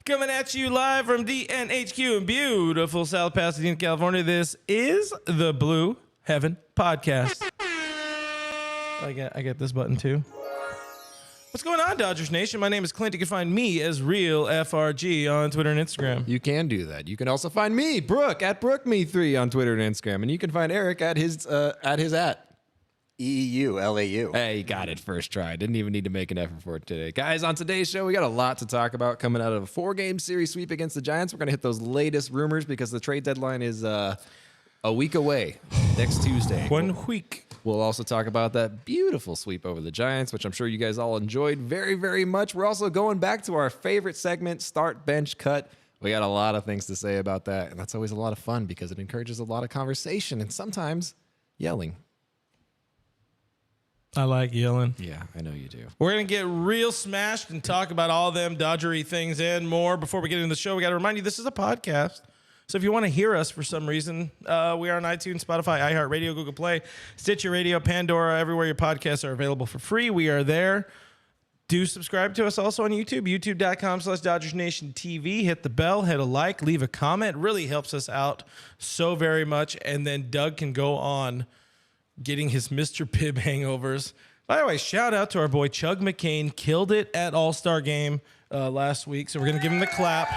Coming at you live from DNHQ in beautiful South Pasadena, California. This is the Blue Heaven Podcast. I got this button too. What's going on, Dodgers Nation? My name is Clint. You can find me as Real FRG on Twitter and Instagram. You can do that. You can also find me, Brooke, at BrookeMe3 on Twitter and Instagram. And you can find Eric at his EEULAU. Hey, you got it first try. Didn't even need to make an effort for it today. Guys, on today's show, we got a lot to talk about coming out of a 4-game series sweep against the Giants. We're going to hit those latest rumors because the trade deadline is a week away, next Tuesday. 1 week. We'll also talk about that beautiful sweep over the Giants, which I'm sure you guys all enjoyed very, very much. We're also going back to our favorite segment, Start, Bench, Cut. We got a lot of things to say about that, and that's always a lot of fun because it encourages a lot of conversation and sometimes yelling. I like yelling. Yeah, I know you do. We're going to get real smashed and talk about all them Dodgery things and more. Before we get into the show, we got to remind you this is a podcast. So if you want to hear us for some reason, we are on iTunes, Spotify, iHeartRadio, Google Play, Stitcher Radio, Pandora, everywhere your podcasts are available for free. We are there. Do subscribe to us also on YouTube, youtube.com/DodgersNationTV. Hit the bell, hit a like, leave a comment. It really helps us out so very much. And then Doug can go on getting his Mr. Pibb hangovers. By the way, shout out to our boy Chug McCain. Killed it at All-Star Game last week. So we're going to give him the clap,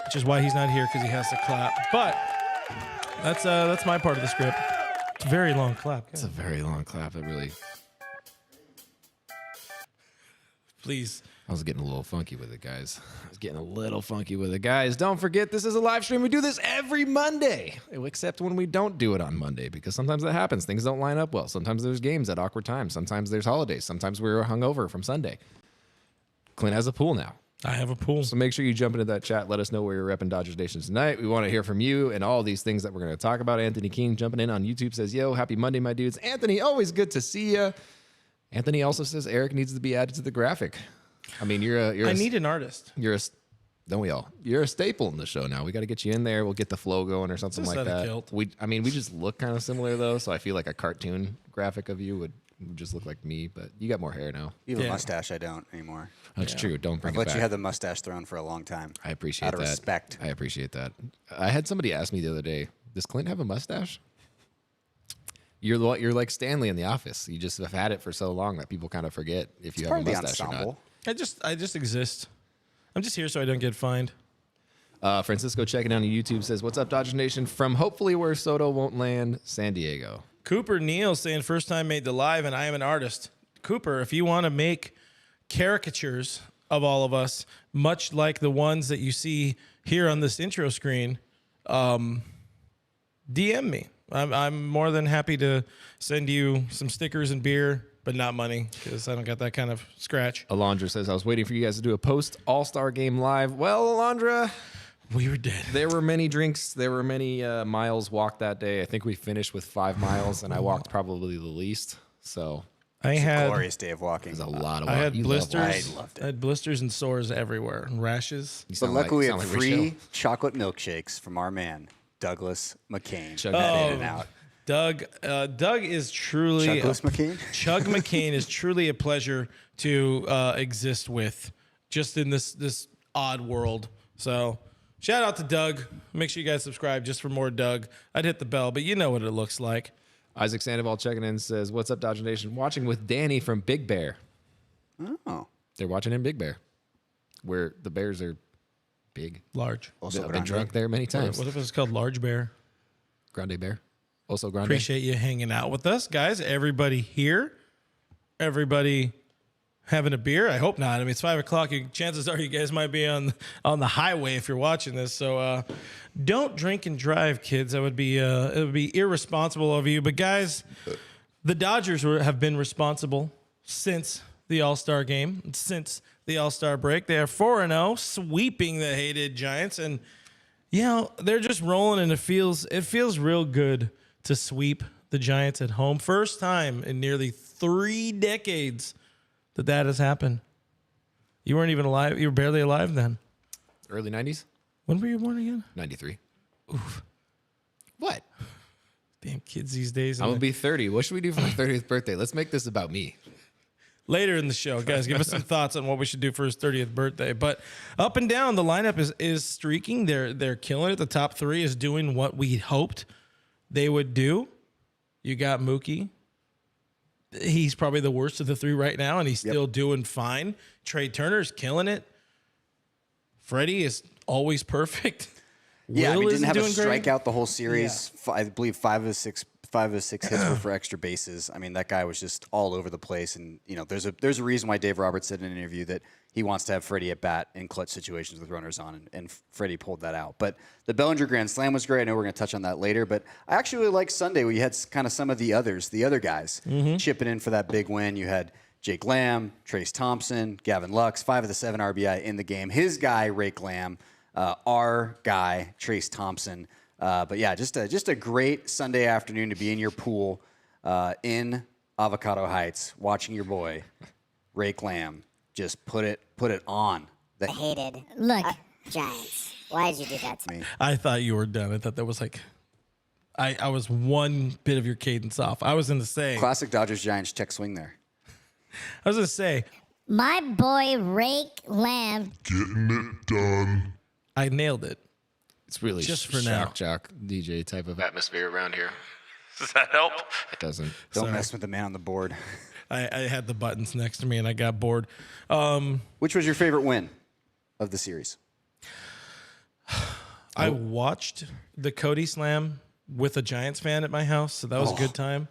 which is why he's not here, because he has to clap. But that's my part of the script. It's a very long clap. It's a very long clap. It really... Please. I was getting a little funky with it, guys. Don't forget, this is a live stream. We do this every Monday, except when we don't do it on Monday, because sometimes that happens. Things don't line up well. Sometimes there's games at awkward times. Sometimes there's holidays. Sometimes we're hungover from Sunday. Clint has a pool now. I have a pool. So make sure you jump into that chat. Let us know where you're repping Dodgers Nation tonight. We want to hear from you and all these things that we're going to talk about. Anthony King jumping in on YouTube says, yo, happy Monday, my dudes. Anthony, always good to see you. Anthony also says Eric needs to be added to the graphic. I mean, I need an artist. Don't we all? You're a staple in the show now. We got to get you in there. We'll get the flow going or something like that. Kilt. We just look kind of similar though, so I feel like a cartoon graphic of you would just look like me. But you got more hair now. You have a mustache. I don't anymore. That's true. Don't bring it I've back. let you have the mustache thrown for a long time. I appreciate out of that. respect. I appreciate that. I had somebody ask me the other day, does Clint have a mustache? You're like Stanley in The Office. You just have had it for so long that people kind of forget if you have a mustache or not. I just exist. I'm just here so I don't get fined. Francisco checking on YouTube says, what's up, Dodgers Nation? From hopefully where Soto won't land, San Diego. Cooper Neal saying first time made the live and I am an artist. Cooper, if you want to make caricatures of all of us, much like the ones that you see here on this intro screen, DM me. I'm more than happy to send you some stickers and beer, but not money, because I don't got that kind of scratch. Alondra says, I was waiting for you guys to do a post All-Star Game live. Well, Alondra, we were dead. There were many drinks. There were many miles walked that day. I think we finished with 5 miles, and I walked probably the least. So I had a glorious day of walking. It was a lot of walking. I had blisters. I loved it. I had blisters and sores everywhere, and rashes. But luckily, we have free chocolate milkshakes from our man, Douglas McCain. Chug that in and out. Doug is truly Chug McCain is truly a pleasure to exist with, just in this odd world. So shout out to Doug. Make sure you guys subscribe just for more Doug. I'd hit the bell, but you know what it looks like. Isaac Sandoval checking in says, what's up, Dodger Nation? Watching with Danny from Big Bear. Oh. They're watching in Big Bear, where the Bears are big. Large. Also, I've been drunk there many times. What if it's called Large Bear? Grande Bear. Also Grande. Appreciate you hanging out with us, guys. Everybody here. Everybody having a beer. I hope not. I mean, it's 5 o'clock. Chances are you guys might be on the highway if you're watching this. So don't drink and drive, kids. That would be it would be irresponsible of you. But guys, the Dodgers have been responsible since the All-Star game, since the All-Star break. They are 4-0, sweeping the hated Giants, and they're just rolling, and it feels real good to sweep the Giants at home. First time in nearly 3 decades that has happened. You weren't even alive. You were barely alive then. Early 90s? When were you born again? 93. Oof. What? Damn kids these days. I'm going to be 30. What should we do for my 30th birthday? Let's make this about me. later in the show. Guys, give us some thoughts on what we should do for his 30th birthday. But up and down, the lineup is streaking. They're killing it. The top three is doing what we hoped they would do. You got Mookie. He's probably the worst of the three right now, and he's still doing fine. Trey Turner's killing it. Freddie is always perfect. Yeah, I mean, didn't have a great. strikeout the whole series. Yeah. I believe five of his six hits were for extra bases. I mean, that guy was just all over the place. And there's a reason why Dave Roberts said in an interview that he wants to have Freddie at bat in clutch situations with runners on, and Freddie pulled that out. But the Bellinger grand slam was great. I know we're going to touch on that later, but I actually really liked Sunday where you had kind of some of the other guys chipping in for that big win. You had Jake Lamb, Trace Thompson, Gavin Lux, 5 of the 7 RBI in the game. His guy, Rake Lamb, our guy, Trace Thompson. But yeah, just a great Sunday afternoon to be in your pool in Avocado Heights, watching your boy, Rake Lamb, just put it on. I hated. Look, Giants. Why did you do that to me? I thought you were done. I thought that was like, I was one bit of your cadence off. I was going to say. Classic Dodgers-Giants check swing there. I was going to say. My boy, Rake Lamb. Getting it done. I nailed it. It's really just for shock now. Jock DJ type of atmosphere around here. Does that help? It doesn't. Don't mess with the man on the board. I had the buttons next to me and I got bored. Which was your favorite win of the series? I watched the Cody Slam with a Giants fan at my house, so that was a good time.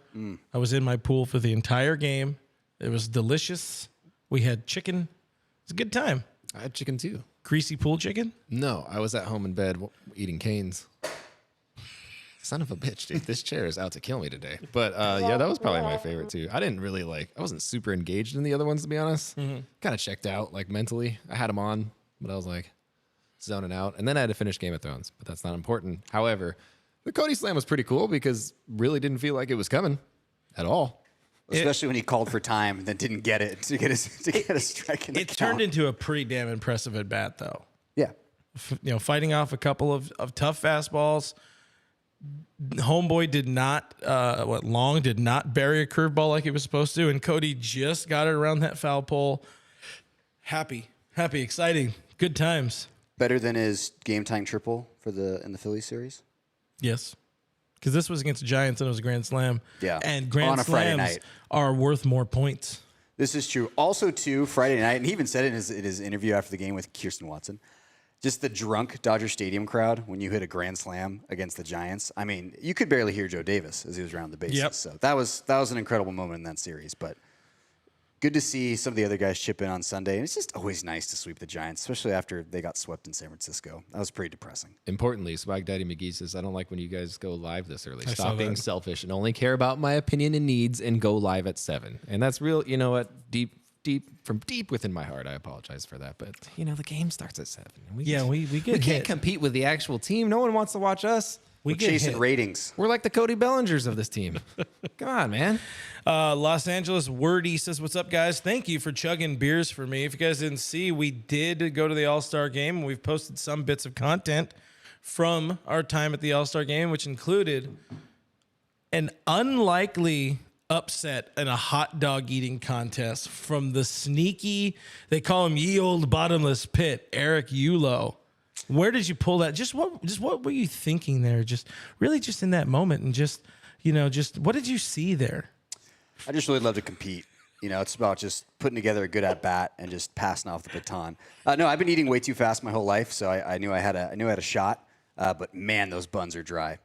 I was in my pool for the entire game. It was delicious. We had chicken. It was a good time. I had chicken too. Greasy pool chicken? No, I was at home in bed eating canes. Son of a bitch, dude. This chair is out to kill me today. But yeah, that was probably my favorite too. I didn't really I wasn't super engaged in the other ones, to be honest. Kind of checked out mentally. I had them on, but I was zoning out. And then I had to finish Game of Thrones, but that's not important. However, the Cody Slam was pretty cool because really didn't feel like it was coming at all. Especially when he called for time and then didn't get it to get a strike in the It count. turned into a pretty damn impressive at bat, though. Yeah. Fighting off a couple of tough fastballs. Homeboy did not, Long did not bury a curveball like he was supposed to, and Cody just got it around that foul pole. Happy, exciting, good times. Better than his game time triple in the Phillies series. Yes, because this was against the Giants and it was a grand slam. Yeah, and grand on a Friday slams night are worth more points. This is true. Also, too, Friday night, and he even said it in his interview after the game with Kirsten Watson. Just the drunk Dodger Stadium crowd when you hit a grand slam against the Giants. I mean, you could barely hear Joe Davis as he was around the bases. Yep. So that was an incredible moment in that series. But good to see some of the other guys chip in on Sunday. And it's just always nice to sweep the Giants, especially after they got swept in San Francisco. That was pretty depressing. Importantly, Swag Daddy McGee says, I don't like when you guys go live this early. I saw Stop being that. selfish and only care about my opinion and needs and go live at 7. And that's real, you know what, from deep within my heart, I apologize for that. But, the game starts at 7. And We get we hit. can't compete with the actual team. No one wants to watch us. We're get chasing hit. ratings. We're like the Cody Bellingers of this team. Come on, man. Los Angeles Wordy says, what's up, guys? Thank you for chugging beers for me. If you guys didn't see, we did go to the All-Star game. We've posted some bits of content from our time at the All-Star game, which included an unlikely upset in a hot dog eating contest from the sneaky, they call him ye old bottomless pit, Eric Yulo. Where did you pull that? Just what were you thinking there? Just really just in that moment, and just what did you see there? I just really love to compete. It's about just putting together a good at bat and just passing off the baton. No, I've been eating way too fast my whole life, so I knew I had a shot. But man, those buns are dry.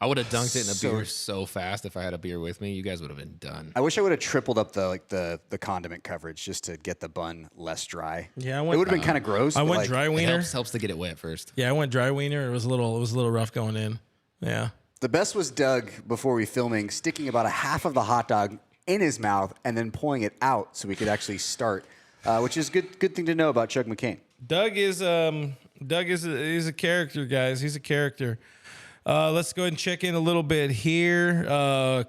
I would have dunked it in a beer so fast if I had a beer with me. You guys would have been done. I wish I would have tripled up the condiment coverage just to get the bun less dry. Yeah, it would have been kind of gross. I but went dry It wiener. helps to get it wet first. Yeah, I went dry wiener. It was a little rough going in. Yeah. The best was Doug before we filming sticking about a half of the hot dog in his mouth and then pulling it out so we could actually start, which is good thing to know about Chuck McCain. Doug is a character, guys. He's a character. Let's go ahead and check in a little bit here.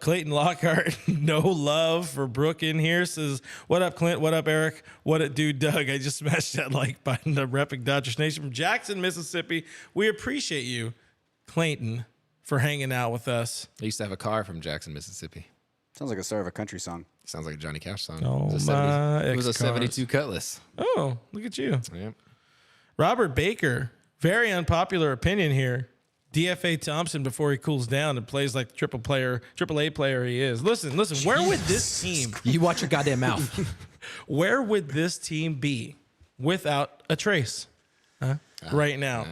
Clayton Lockhart, no love for Brooke in here, says, what up, Clint? What up, Eric? What it do, Doug? I just smashed that like button. The repping Dodgers Nation from Jackson, Mississippi. We appreciate you, Clayton, for hanging out with us. I used to have a car from Jackson, Mississippi. Sounds like the start of a country song. Sounds like a Johnny Cash song. Oh, it was a my it was a ex-cars. 72 Cutlass. Oh, look at you. Yep. Robert Baker, very unpopular opinion here. DFA Thompson before he cools down and plays like the AAA player he is. Listen, where would this team, You watch your goddamn mouth. where would this team be without a Trace right now?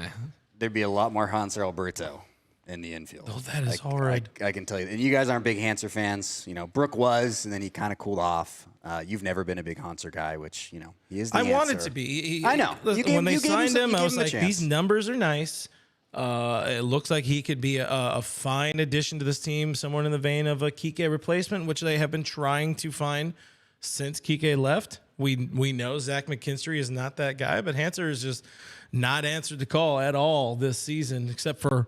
There'd be a lot more Hanser Alberto in the infield. Oh, that is hard. I can tell you. And you guys aren't big Hanser fans. You know, Brooke was, and then he kind of cooled off. You've never been a big Hanser guy, which, you know, he is the I answer. wanted to be. I know. Listen, when they signed him, I was like, chance. these numbers are nice. It looks like he could be a fine addition to this team, somewhere in the vein of a Kike replacement, which they have been trying to find since Kike left. We know Zach McKinstry is not that guy, but Hanser has just not answered the call at all this season, except for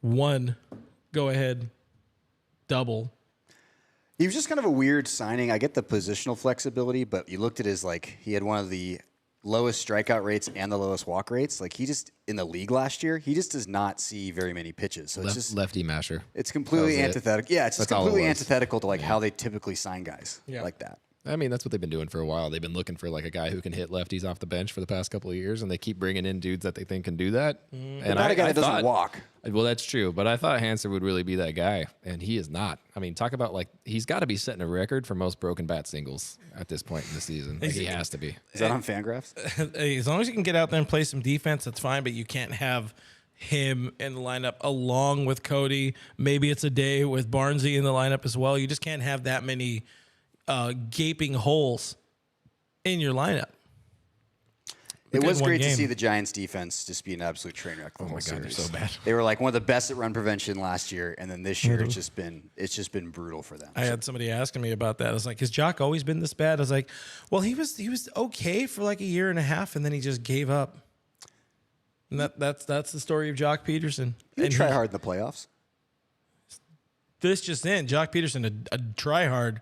one go-ahead double. He was just kind of a weird signing. I get the positional flexibility, but you looked at his, like, he had one of the lowest strikeout rates and the lowest walk rates. Like, he just, in the league last year, he just does not see very many pitches. So it's just lefty masher. It's completely That was it. antithetical. Yeah, it's just That's all it completely was. antithetical to like how they typically sign guys Yeah. like that. I mean, that's what they've been doing for a while. They've been looking for like a guy who can hit lefties off the bench for the past couple of years, and they keep bringing in dudes that they think can do that. And Not a guy that doesn't thought- walk. Well, that's true, but I thought Hanser would really be that guy, and he is not. I mean, talk about like he's got to be setting a record for most broken bat singles at this point in the season. Like, he has to be. Is that on Fangraphs? Hey, as long as you can get out there and play some defense, that's fine. But you can't have him in the lineup along with Cody. Maybe it's a day with Barnesy in the lineup as well. You just can't have that many gaping holes in your lineup. It was one great to game. see the Giants defense just be an absolute train wreck. The whole God, they're series. so bad. They were like one of the best at run prevention last year, and then this year it's just been brutal for them. I had somebody asking me about that. I was like, "Has Jock always been this bad?" I was like, "Well, he was okay for like a year and a half, and then he just gave up." And that's the story of Jock Peterson. He And try hard in the playoffs. This just in, Jock Peterson, a try hard.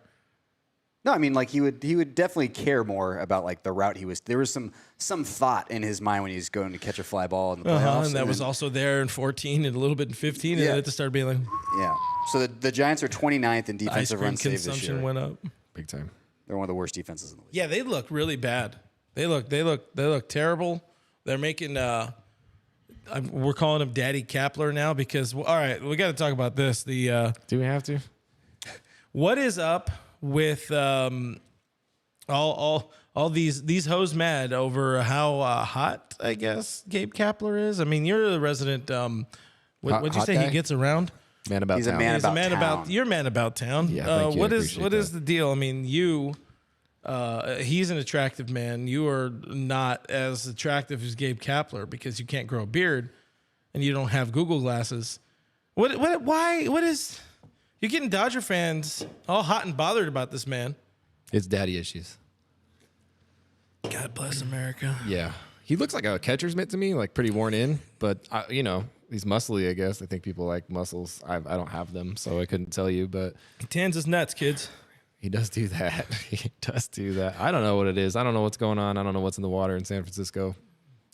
No, I mean, like he would definitely care more about like the route he was. There was some thought in his mind when he was going to catch a fly ball in the playoffs, And that was then- also there in 14 and a little bit in 15, Yeah. and then it just started being like yeah. So the Giants are 29th in ice defensive cream run save this consumption year. went up. Big time. They're one of the worst defenses in the league. Yeah, they look really bad. They look terrible. They're making we're calling him Daddy Kapler now because all right, we got to talk about this. The Do we have to? what is up with all these hoes mad over how hot I guess Gabe Kapler is? I mean, you're the resident. What'd you hot say guy? he gets around? Man about He's a town. man He's a about man town. about you're a man about town. Yeah, thank you. I What appreciate is that. the deal? I mean, he's an attractive man. You are not as attractive as Gabe Kapler because you can't grow a beard and you don't have Google glasses. What is you're getting Dodger fans all hot and bothered about this man? It's daddy issues. God bless America. Yeah. He looks like a catcher's mitt to me, like pretty worn in, but he's muscly, I guess. I think people like muscles. I don't have them, so I couldn't tell you, but He tans his nuts, kids. he does do that. He does do that. I don't know what it is. I don't know what's going on. I don't know what's in the water in San Francisco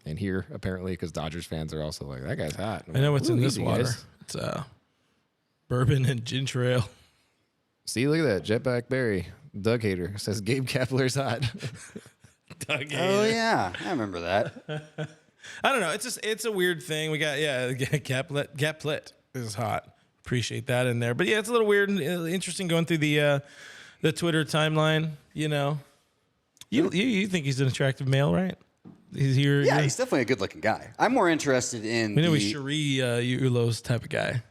and here, apparently, because Dodgers fans are also like, that guy's hot. I know what's in this easy, water. guys. It's bourbon and ginger ale. See, look at that. Jetpack Barry. Doug Hater says Gabe Kapler's hot. Oh yeah, I remember that. I don't know. It's a weird thing. We got Gaplet is hot. Appreciate that in there. But yeah, it's a little weird and interesting going through the Twitter timeline. You know, you think he's an attractive male, right? He's here. Yeah, he's definitely a good-looking guy. I'm more interested in we know the, he's Cherie Ulo's type of guy.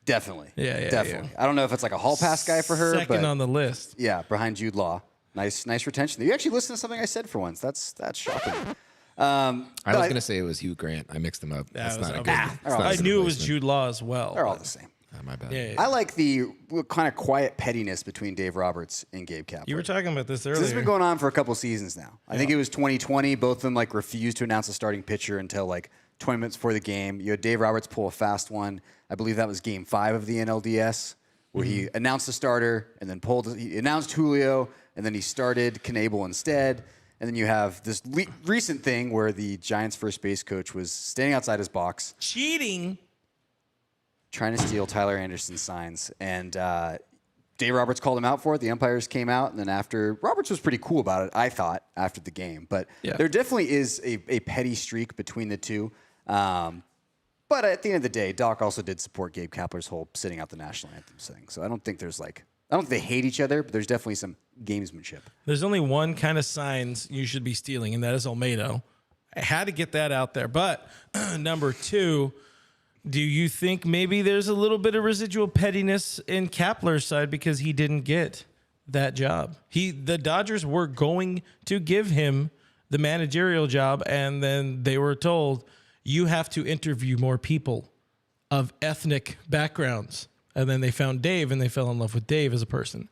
definitely. Yeah, definitely. I don't know if it's like a hall pass guy for her, Second but on the list. yeah, behind Jude Law. Nice retention. You actually listened to something I said for once. That's shocking. I was going to say it was Hugh Grant. I mixed them up. That's not a good I it's not a good knew it was replacement. Jude Law as well. They're all the same. My bad. Yeah, I like the kind of quiet pettiness between Dave Roberts and Gabe Kapler. you were talking about this earlier. This has been going on for a couple seasons now. I think it was 2020. Both of them like refused to announce a starting pitcher until like 20 minutes before the game. You had Dave Roberts pull a fast one. I believe that was Game 5 of the NLDS, where he announced the starter and then he announced Julio and then he started Knable instead. And then you have this recent thing where the Giants' first base coach was standing outside his box, cheating. trying to steal Tyler Anderson's signs, and Dave Roberts called him out for it. The umpires came out, and then after, Roberts was pretty cool about it, I thought, after the game. But there definitely is a petty streak between the two. But at the end of the day, Doc also did support Gabe Kapler's whole sitting out the national anthem thing. So I don't think there's I don't think they hate each other, but there's definitely some gamesmanship. There's only one kind of signs you should be stealing, and that is Olmedo. I had to get that out there. But number two, do you think maybe there's a little bit of residual pettiness in Kapler's side because he didn't get that job? The Dodgers were going to give him the managerial job, and then they were told, you have to interview more people of ethnic backgrounds. And then they found Dave, and they fell in love with Dave as a person.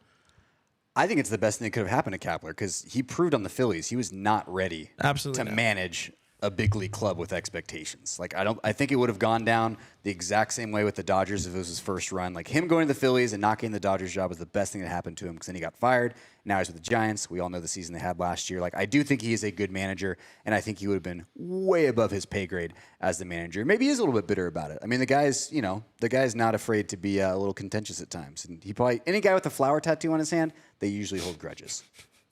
I think it's the best thing that could have happened to Kapler because he proved on the Phillies he was not ready to manage a big league club with expectations. I think it would have gone down the exact same way with the Dodgers if it was his first run. Him going to the Phillies and not getting the Dodgers job was the best thing that happened to him because then he got fired. Now he's with the Giants. We all know the season they had last year. I do think he is a good manager, and I think he would have been way above his pay grade as the manager. Maybe he is a little bit bitter about it. I mean, the guy's not afraid to be a little contentious at times. And any guy with a flower tattoo on his hand, they usually hold grudges.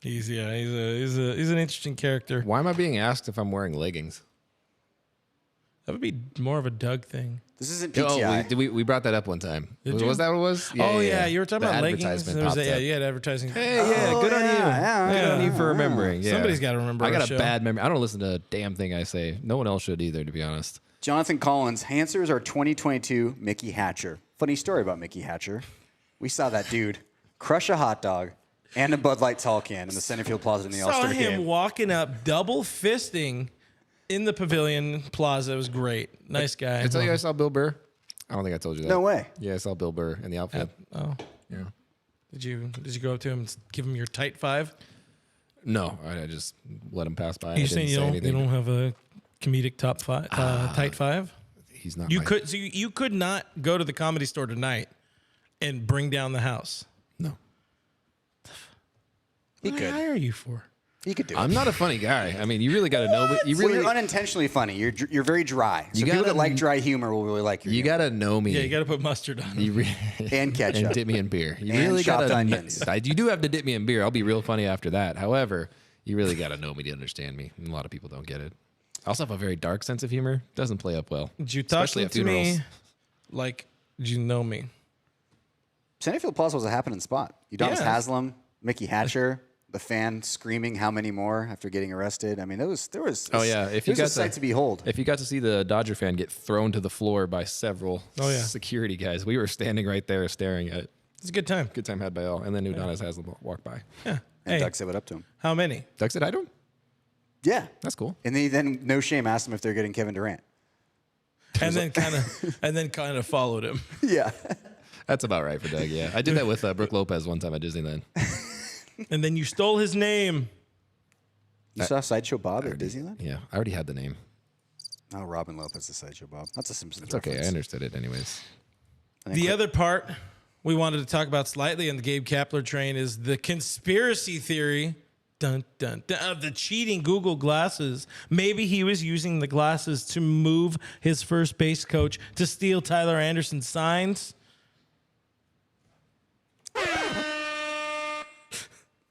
He's an interesting character. Why am I being asked if I'm wearing leggings? That would be more of a Doug thing. This isn't PTI. We brought that up one time. Was that what it was? Yeah, you were talking about leggings. You had advertising. Hey, good on you. Good on you for remembering. Yeah. Somebody's got to remember. I got a bad memory. I don't listen to a damn thing I say. No one else should either, to be honest. Jonathan Collins, Hansers are 2022 Mickey Hatcher. Funny story about Mickey Hatcher. We saw that dude crush a hot dog and a Bud Light tall can in the center field plaza in the All-Star game. Saw him walking up, double fisting in the Pavilion Plaza. It was great. Nice guy. Did I tell you I saw Bill Burr? I don't think I told you that. No way. Yeah, I saw Bill Burr in the outfield. Oh. Yeah. Did you go up to him and give him your tight five? No, I just let him pass by. You're saying you don't have a comedic top five, tight five? He's not. You could not go to the Comedy Store tonight and bring down the house. No. What did I hire you for? You could do it. I'm not a funny guy. I mean, you really got to know. But you're unintentionally funny. You're very dry. So people that like dry humor will really like your humor. You got to know me. Yeah, you got to put mustard on it. And ketchup. And dip me in beer. You and really chopped got onions. You do have to dip me in beer. I'll be real funny after that. However, you really got to know me to understand me. And a lot of people don't get it. I also have a very dark sense of humor. Doesn't play up well. Did you talk to me like, did you know me? Centerfield Plaza was a happening spot. Udonis Haslam, Mickey Hatcher, the fan screaming how many more after getting arrested. I mean, there was a sight to behold. If you got to see the Dodger fan get thrown to the floor by several security guys, we were standing right there staring at it. It's a good time. Good time had by all. And then Udonis Haslam walked by. Yeah. And Doug said what up to him. How many? Doug said hi to him? Yeah. That's cool. And then no shame asked him if they're getting Kevin Durant. And then kind of followed him. Yeah. That's about right for Doug, yeah. I did that with Brooke Lopez one time at Disneyland. And then you stole his name. You saw Sideshow Bob at Disneyland? Yeah, I already had the name. Oh, Robin Lopez is Sideshow Bob. That's a Simpsons It's okay, reference. I understood it anyways. The other part we wanted to talk about slightly on the Gabe Kapler train is the conspiracy theory of the cheating Google glasses. Maybe he was using the glasses to move his first base coach to steal Tyler Anderson's signs.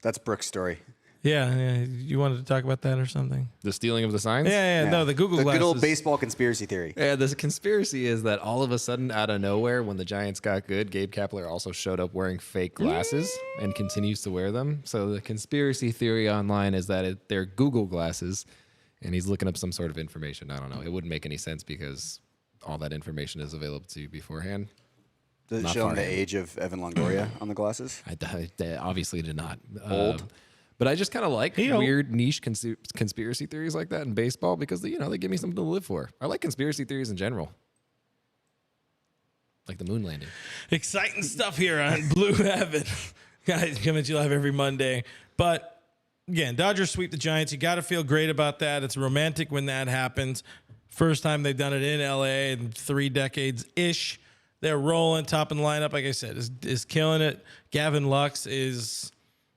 That's Brooke's story. Yeah. You wanted to talk about that or something? The stealing of the signs? Yeah. No, the Google glasses. The good old baseball conspiracy theory. Yeah, the conspiracy is that all of a sudden, out of nowhere, when the Giants got good, Gabe Kapler also showed up wearing fake glasses and continues to wear them. So the conspiracy theory online is that they're Google glasses, and he's looking up some sort of information. I don't know. It wouldn't make any sense because all that information is available to you beforehand. Does it show him the age of Evan Longoria on the glasses? I obviously did not. Old? But I just kind of like weird niche conspiracy theories like that in baseball because they give me something to live for. I like conspiracy theories in general, like the moon landing. Exciting stuff here on Blue Heaven, guys. Coming at you live every Monday. But again, Dodgers sweep the Giants. You got to feel great about that. It's romantic when that happens. First time they've done it in LA in 3 decades ish. They're rolling, top in the lineup. Like I said, is killing it. Gavin Lux is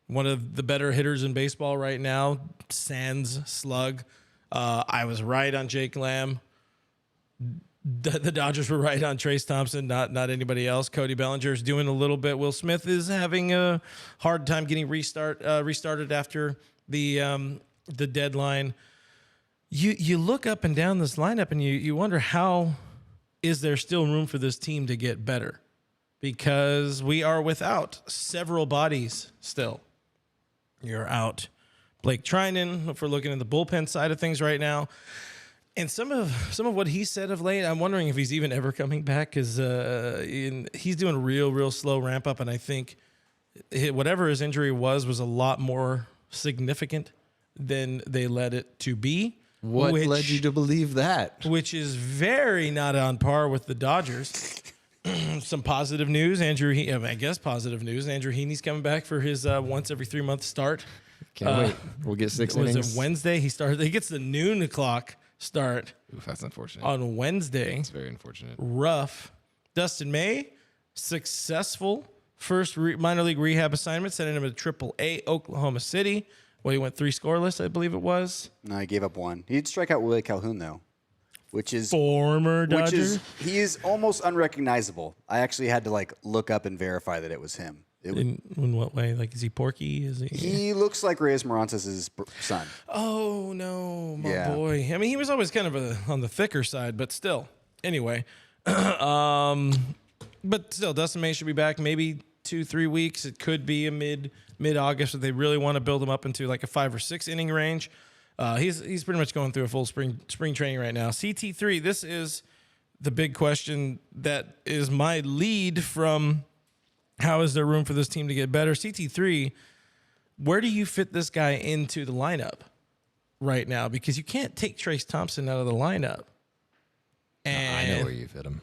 one of the better hitters in baseball right now. Sans slug. I was right on Jake Lamb. the Dodgers were right on Trace Thompson, not anybody else. Cody Bellinger's doing a little bit. Will Smith is having a hard time getting restarted after the deadline. You look up and down this lineup and you wonder, how is there still room for this team to get better? Because we are without several bodies still. You're out Blake Trinan, if we're looking at the bullpen side of things right now. And some of what he said of late, I'm wondering if he's even ever coming back, because he's doing a real slow ramp up. And I think whatever his injury was a lot more significant than they led it to be. What led you to believe that? Which is very not on par with the Dodgers. Some positive news. I guess positive news. Andrew Heaney's coming back for his once every 3 month start. Can't wait. We'll get 6 innings. Was it Wednesday? He gets the noon o'clock start. Oof, that's unfortunate. On Wednesday. It's very unfortunate. Rough. Dustin May, successful first minor league rehab assignment, sending him to AAA Oklahoma City. Well, he went 3 scoreless, I believe it was. No, he gave up 1. He did strike out Willie Calhoun, though, which is former Dodger. He is almost unrecognizable. I actually had to look up and verify that it was him. In what way? Like, is he Porky? He looks like Reyes Morantes' son. Oh, no, my boy. I mean, he was always kind of on the thicker side, but still. Anyway. But still, Dustin May should be back maybe 2-3 weeks. It could be a mid-August if they really want to build him up into like a 5 or 6 inning range. He's pretty much going through a full spring training right now. CT3, this is the big question that is my lead from how is there room for this team to get better. CT3, where do you fit this guy into the lineup right now? Because you can't take Trace Thompson out of the lineup. And I know where you fit him.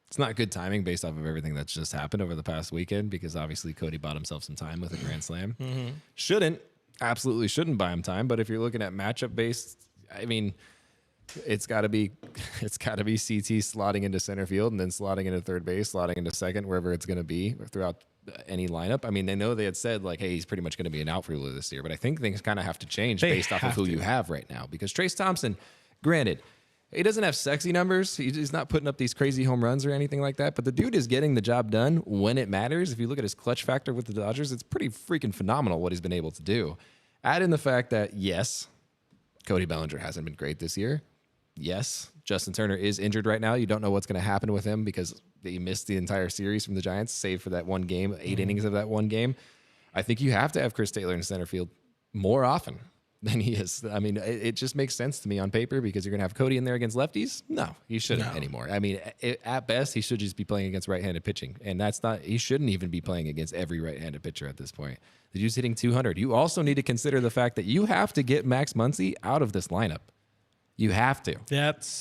It's not good timing based off of everything that's just happened over the past weekend, because obviously Cody bought himself some time with a grand slam. Absolutely shouldn't buy him time. But if you're looking at matchup based, I mean, it's got to be CT slotting into center field and then slotting into third base, slotting into second, wherever it's going to be throughout any lineup. I mean, they know they had said hey, he's pretty much going to be an outfielder this year, but I think things kind of have to change based off of who you have right now, because Trace Thompson, granted, he doesn't have sexy numbers. He's not putting up these crazy home runs or anything like that, but the dude is getting the job done when it matters. If you look at his clutch factor with the Dodgers, it's pretty freaking phenomenal what he's been able to do. Add in the fact that, yes, Cody Bellinger hasn't been great this year. Yes, Justin Turner is injured right now. You don't know what's going to happen with him because he missed the entire series from the Giants, save for that one game, 8 innings of that one game. I think you have to have Chris Taylor in center field more often than he is. I mean, it just makes sense to me on paper, because you're going to have Cody in there against lefties. No, he shouldn't anymore. I mean, at best, he should just be playing against right-handed pitching. And he shouldn't even be playing against every right-handed pitcher at this point. The dude's hitting 200. You also need to consider the fact that you have to get Max Muncy out of this lineup. You have to.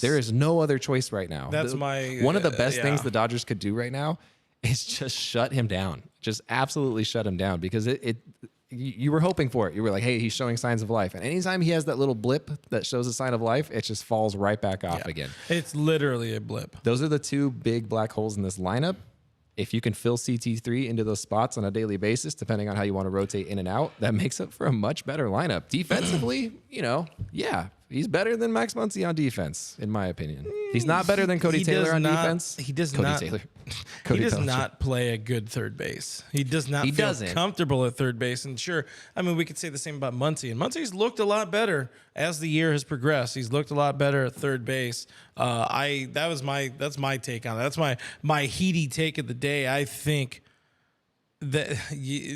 There is no other choice right now. One of the best things the Dodgers could do right now is just shut him down. Just absolutely shut him down, because you were hoping for it. You were like, hey, he's showing signs of life. And anytime he has that little blip that shows a sign of life, it just falls right back off again. It's literally a blip. Those are the 2 big black holes in this lineup. If you can fill CT3 into those spots on a daily basis, depending on how you want to rotate in and out, that makes up for a much better lineup. Defensively, he's better than Max Muncy on defense, in my opinion. He's not better than Cody Taylor on defense. He does not play a good third base. He does not feel comfortable at third base. And sure, I mean, we could say the same about Muncy. And Muncy's looked a lot better as the year has progressed. He's looked a lot better at third base. That's my take on it. That's my heady take of the day. I think that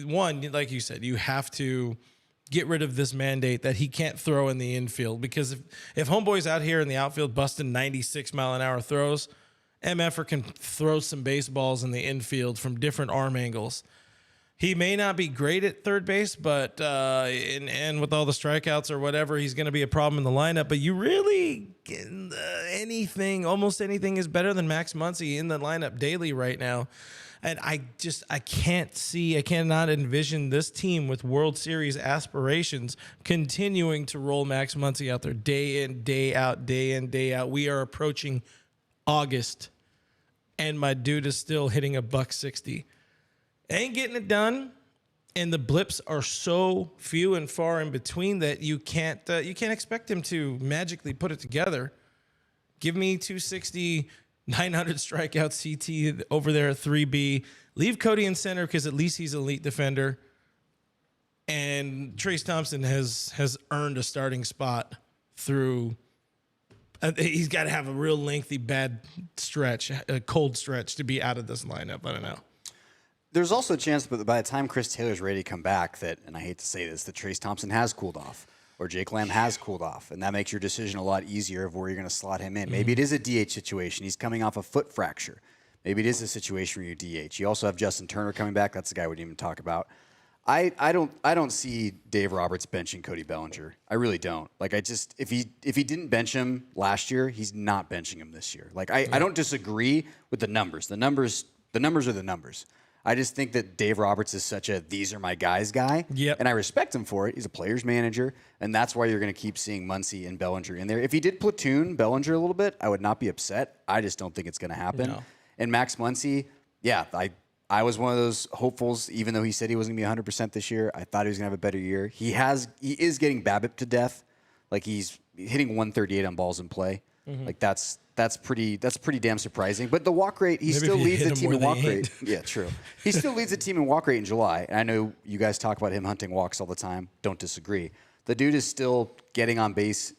one, like you said, you have to get rid of this mandate that he can't throw in the infield, because if homeboy's out here in the outfield busting 96-mile-an-hour throws, MFer can throw some baseballs in the infield from different arm angles. He may not be great at third base, but and with all the strikeouts or whatever, he's going to be a problem in the lineup. But you really almost anything is better than Max Muncy in the lineup daily right now. And I cannot envision this team with World Series aspirations continuing to roll Max Muncy out there day in, day out, day in, day out. We are approaching August, and my dude is still hitting $160. Ain't getting it done, and the blips are so few and far in between that you can't expect him to magically put it together Give me 260, 900 strikeouts, CT over there at 3B. Leave Cody in center because at least he's an elite defender. And Trace Thompson has earned a starting spot through. He's got to have a real lengthy, bad stretch, a cold stretch to be out of this lineup. I don't know. There's also a chance that by the time Chris Taylor's ready to come back, that, and I hate to say this, that Trace Thompson has cooled off or Jake Lamb has cooled off, and that makes your decision a lot easier of where you're going to slot him in. Maybe it is a DH situation. He's coming off a foot fracture. Maybe it is a situation where you DH. You also have Justin Turner coming back. That's the guy we didn't even talk about. I don't see Dave Roberts benching Cody Bellinger. I really don't. Like, if he didn't bench him last year, he's not benching him this year. Like, I don't disagree with the numbers. The numbers are the numbers. I just think that Dave Roberts is such a these are my guys guy. Yep. And I respect him for it. He's a player's manager, and that's why you're going to keep seeing Muncy and Bellinger in there. If he did platoon Bellinger a little bit, I would not be upset. I just don't think it's going to happen. No. And Max Muncy, yeah, I was one of those hopefuls, even though he said he wasn't going to be 100% this year. I thought he was going to have a better year. He is getting BABIP to death. Like, he's hitting 138 on balls in play. Like, that's pretty damn surprising. But the walk rate, he Maybe still if you leads hit the him team where in they walk ain't. rate. Yeah, true. He still leads the team in walk rate in July. And I know you guys talk about him hunting walks all the time. Don't disagree. The dude is still getting on base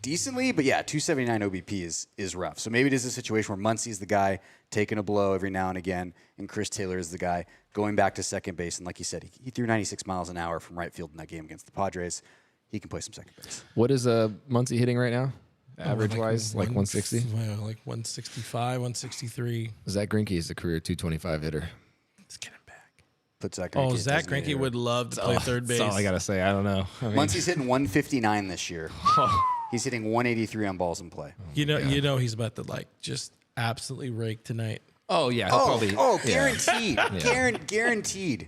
decently, but yeah, 279 OBP is rough. So maybe it is a situation where Muncy's the guy taking a blow every now and again, and Chris Taylor is the guy going back to second base. And like you said, he threw 96 miles an hour from right field in that game against the Padres. He can play some second base. What is Muncy hitting right now? Average-wise, like 160? Like 165, 163. Zach Greinke is a career 225 hitter. Let's get him back. Put Zach Greinke. Zach Greinke would love to play third base. That's all I got to say. I don't know. I mean, Muncy's hitting 159 this year. He's hitting 183 on balls in play. You know he's about to just absolutely rake tonight. oh, yeah. He'll probably, Guaranteed. Guaranteed.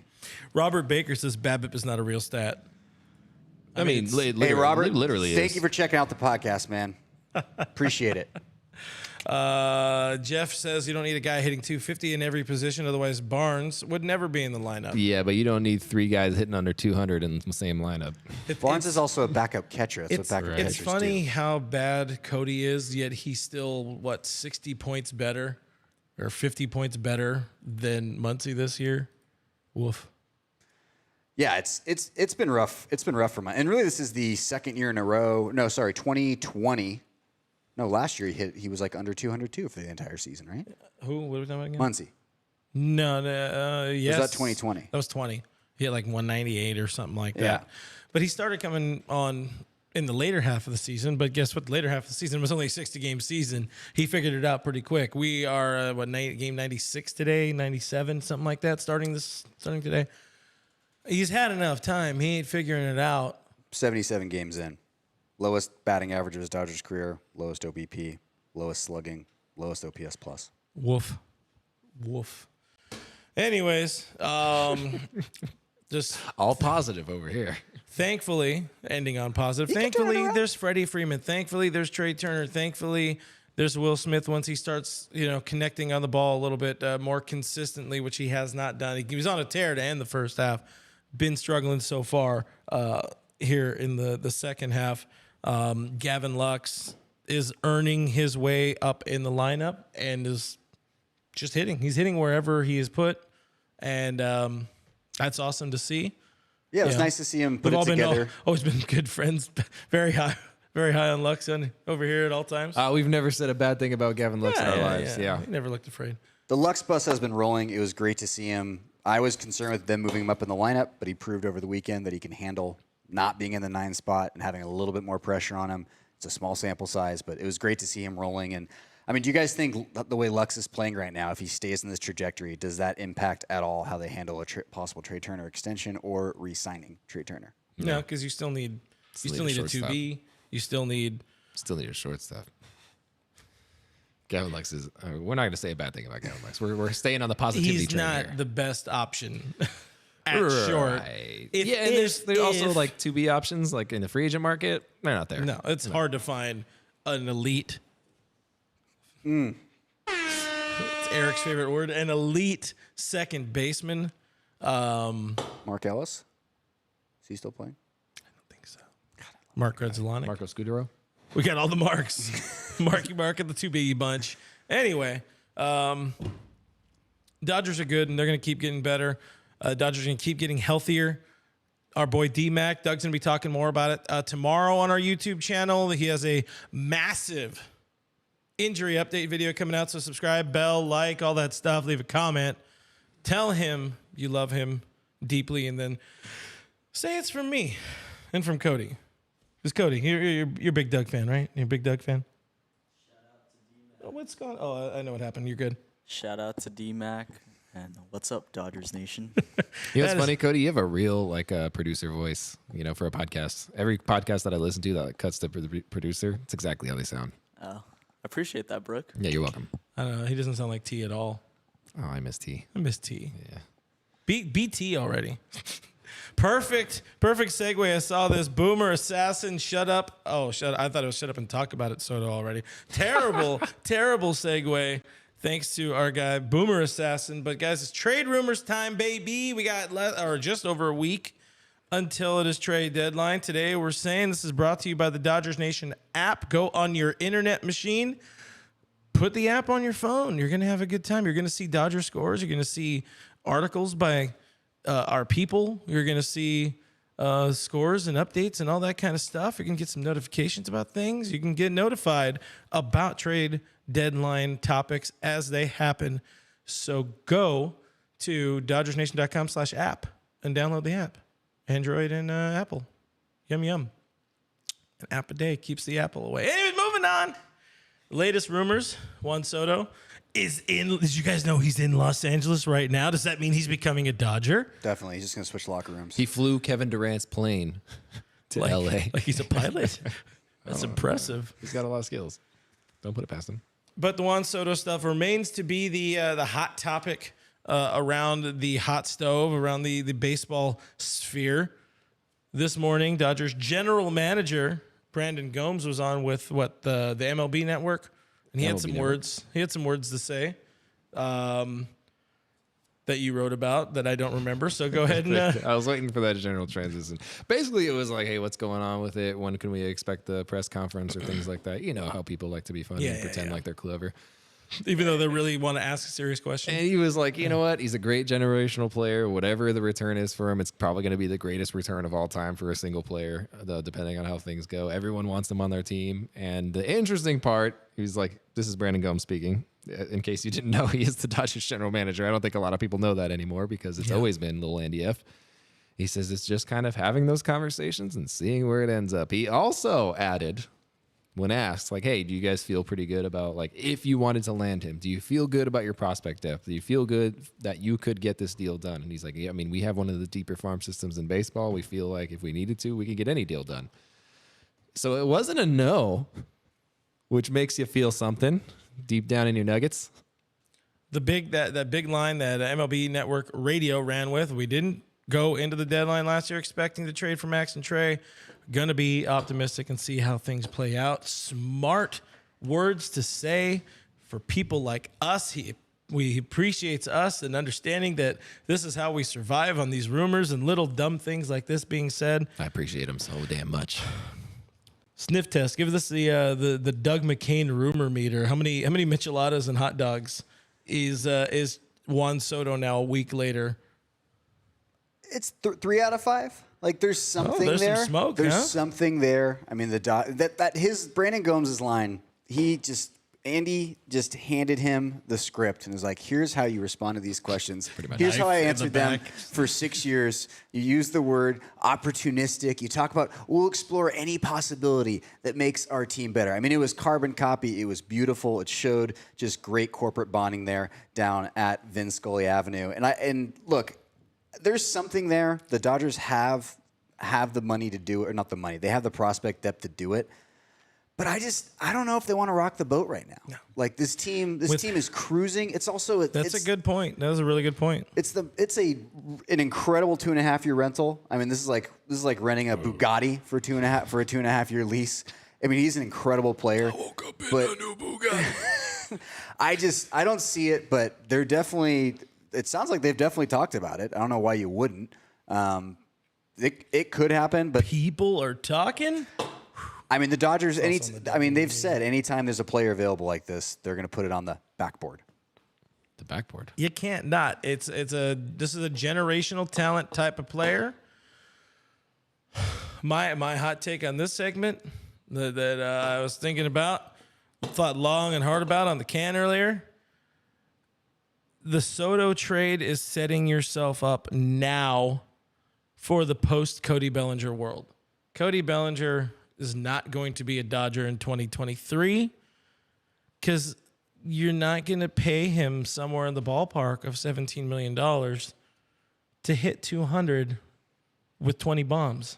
Robert Baker says BABIP is not a real stat. I mean, Hey, Robert, literally thank is. you for checking out the podcast, man. Appreciate it. Jeff says you don't need a guy hitting 250 in every position, otherwise Barnes would never be in the lineup. Yeah, but you don't need three guys hitting under 200 in the same lineup. Barnes is also a backup catcher. That's It's, what backup it's catchers funny do. how bad Cody is, yet he's still 60 points better or 50 points better than Muncy this year. Woof. Yeah, it's been rough. It's been rough for and really this is the second year in a row. No, sorry, 2020. No, last year he was like under 202 for the entire season, right? Who? What are we talking about again? Muncy. No, yes. Was that 2020? That was 20. He had like 198 or something like that. Yeah. But he started coming on in the later half of the season. But guess what? The later half of the season was only a 60-game season. He figured it out pretty quick. We are, game 96 today, 97, something like that, starting today. He's had enough time. He ain't figuring it out. 77 games in. Lowest batting average of his Dodgers career, lowest OBP, lowest slugging, lowest OPS plus. Woof. Anyways, just All positive over here. thankfully, ending on positive. Thankfully, there's Freddie Freeman. Thankfully, there's Trey Turner. Thankfully, there's Will Smith once he starts, connecting on the ball a little bit more consistently, which he has not done. He was on a tear to end the first half. Been struggling so far here in the second half. Gavin Lux is earning his way up in the lineup and is just hitting. He's hitting wherever he is put, and that's awesome to see. Yeah, it was nice to see him put We've it all been together. always been good friends. Very high on Lux over here at all times. We've never said a bad thing about Gavin Lux in our lives. Yeah. He never looked afraid. The Lux bus has been rolling. It was great to see him. I was concerned with them moving him up in the lineup, but he proved over the weekend that he can handle not being in the 9 spot and having a little bit more pressure on him. It's a small sample size, but it was great to see him rolling. And I mean, do you guys think the way Lux is playing right now, if he stays in this trajectory, does that impact at all how they handle a possible Trey Turner extension or re-signing Trey Turner? No, because you still need a shortstop. 2B. You still need. Still need a shortstop. Gavin Lux is. We're not going to say a bad thing about Gavin Lux. We're staying on the positivity He's train not here. the best option at short. Right. If- and there's if- also like 2B options, like in the free agent market. They're not there. No, it's hard to find an elite. It's Eric's favorite word. An elite second baseman. Mark Ellis? Is he still playing? I think so. Mark Redzolani. Marco Scudero. We got all the marks. Marky Mark and the Too Biggie Bunch. Anyway, Dodgers are good, and they're going to keep getting better. Dodgers are going to keep getting healthier. Our boy D-Mac, Doug's going to be talking more about it tomorrow on our YouTube channel. He has a massive injury update video coming out, so subscribe, bell, like, all that stuff. Leave a comment. Tell him you love him deeply, and then say it's from me and from Cody. Because Cody, you're a big Doug fan, right? You're a big Doug fan? Shout out to D-Mac. Oh, what's going on? Oh, I know what happened. You're good. Shout out to D-Mac. And what's up, Dodgers Nation? You know, it's That is- funny, Cody. You have a real producer voice. For a podcast. Every podcast that I listen to that cuts to the producer, it's exactly how they sound. I appreciate that, Brooke. Yeah, you're welcome. I don't know. He doesn't sound like T at all. Oh, I miss T. I miss T. Yeah. BT already. Perfect segue. I saw this Boomer Assassin. Shut up. Oh, shut up. I thought it was shut up and talk about it, Soto, already. Terrible segue. Thanks to our guy, Boomer Assassin. But, guys, it's trade rumors time, baby. We got just over a week until it is trade deadline. Today, we're saying this is brought to you by the Dodgers Nation app. Go on your internet machine. Put the app on your phone. You're going to have a good time. You're going to see Dodger scores. You're going to see articles by our people. You're going to see scores and updates and all that kind of stuff. You're going to get some notifications about things. You can get notified about trade deadline topics as they happen. So go to DodgersNation.com/app and download the app. Android and Apple. Yum, yum. An app a day keeps the apple away. Anyways, moving on. Latest rumors, Juan Soto is in. Did you guys know he's in Los Angeles right now? Does that mean he's becoming a Dodger? Definitely. He's just going to switch locker rooms. He flew Kevin Durant's plane to Like, L.A. Like he's a pilot? That's impressive. He's got a lot of skills. Don't put it past him. But the Juan Soto stuff remains to be the hot topic around the hot stove, around the baseball sphere. This morning, Dodgers general manager Brandon Gomes was on with the MLB Network, and he had some words. He had some words to say that you wrote about that I don't remember. So go ahead and I was waiting for that general transition. Basically, it was like, hey, what's going on with it? When can we expect the press conference or things like that? You know how people like to be funny and pretend like they're clever. even though they really want to ask a serious question. And he was like, you know what? He's a great generational player. Whatever the return is for him, it's probably going to be the greatest return of all time for a single player, though, depending on how things go. Everyone wants him on their team. And the interesting part, he was like, this is Brandon Gomes speaking. In case you didn't know, he is the Dodgers general manager. I don't think a lot of people know that anymore because it's always been Lil Andy F. He says it's just kind of having those conversations and seeing where it ends up. He also added, when asked, like, hey, do you guys feel pretty good about, like, if you wanted to land him, do you feel good about your prospect depth? Do you feel good that you could get this deal done? And he's like, yeah, I mean, we have one of the deeper farm systems in baseball. We feel like if we needed to, we could get any deal done. So it wasn't a no, which makes you feel something deep down in your nuggets. The big that big line that MLB Network Radio ran with, we didn't go into the deadline last year expecting to trade for Max and Trey. Gonna be optimistic and see how things play out. Smart words to say for people like us. He appreciates us and understanding that this is how we survive on these rumors and little dumb things like this being said. I appreciate him so damn much. Sniff test. Give us the Doug McCain rumor meter. How many micheladas and hot dogs is Juan Soto now a week later? It's 3 out of 5. Like there's something there's there. some smoke, there's huh? something there. I mean, his Brandon Gomes' line. Andy just handed him the script and was like, "Here's how you respond to these questions. Here's how I Knife in the answered them back. for 6 years. You use the word opportunistic. You talk about we'll explore any possibility that makes our team better." I mean, it was carbon copy. It was beautiful. It showed just great corporate bonding there down at Vin Scully Avenue. And look. There's something there. The Dodgers have the money to do it, or not the money. They have the prospect depth to do it. But I don't know if they want to rock the boat right now. No. Like this team is cruising. It's also That's a good point. That was a really good point. It's an incredible 2.5-year rental. I mean, this is like renting a Bugatti for a 2.5-year lease. I mean, he's an incredible player. I woke up in a new Bugatti. I don't see it, but they're definitely. It sounds like they've definitely talked about it. I don't know why you wouldn't. It could happen, but People are talking. I mean, the Dodgers. They've said anytime there's a player available like this, they're going to put it on the backboard. The backboard. You can't not. This is a generational talent type of player. My hot take on this segment that I was thinking about, thought long and hard about on the can earlier. The Soto trade is setting yourself up now for the post Cody Bellinger world. Cody Bellinger is not going to be a Dodger in 2023 because you're not going to pay him somewhere in the ballpark of $17 million to hit 200 with 20 bombs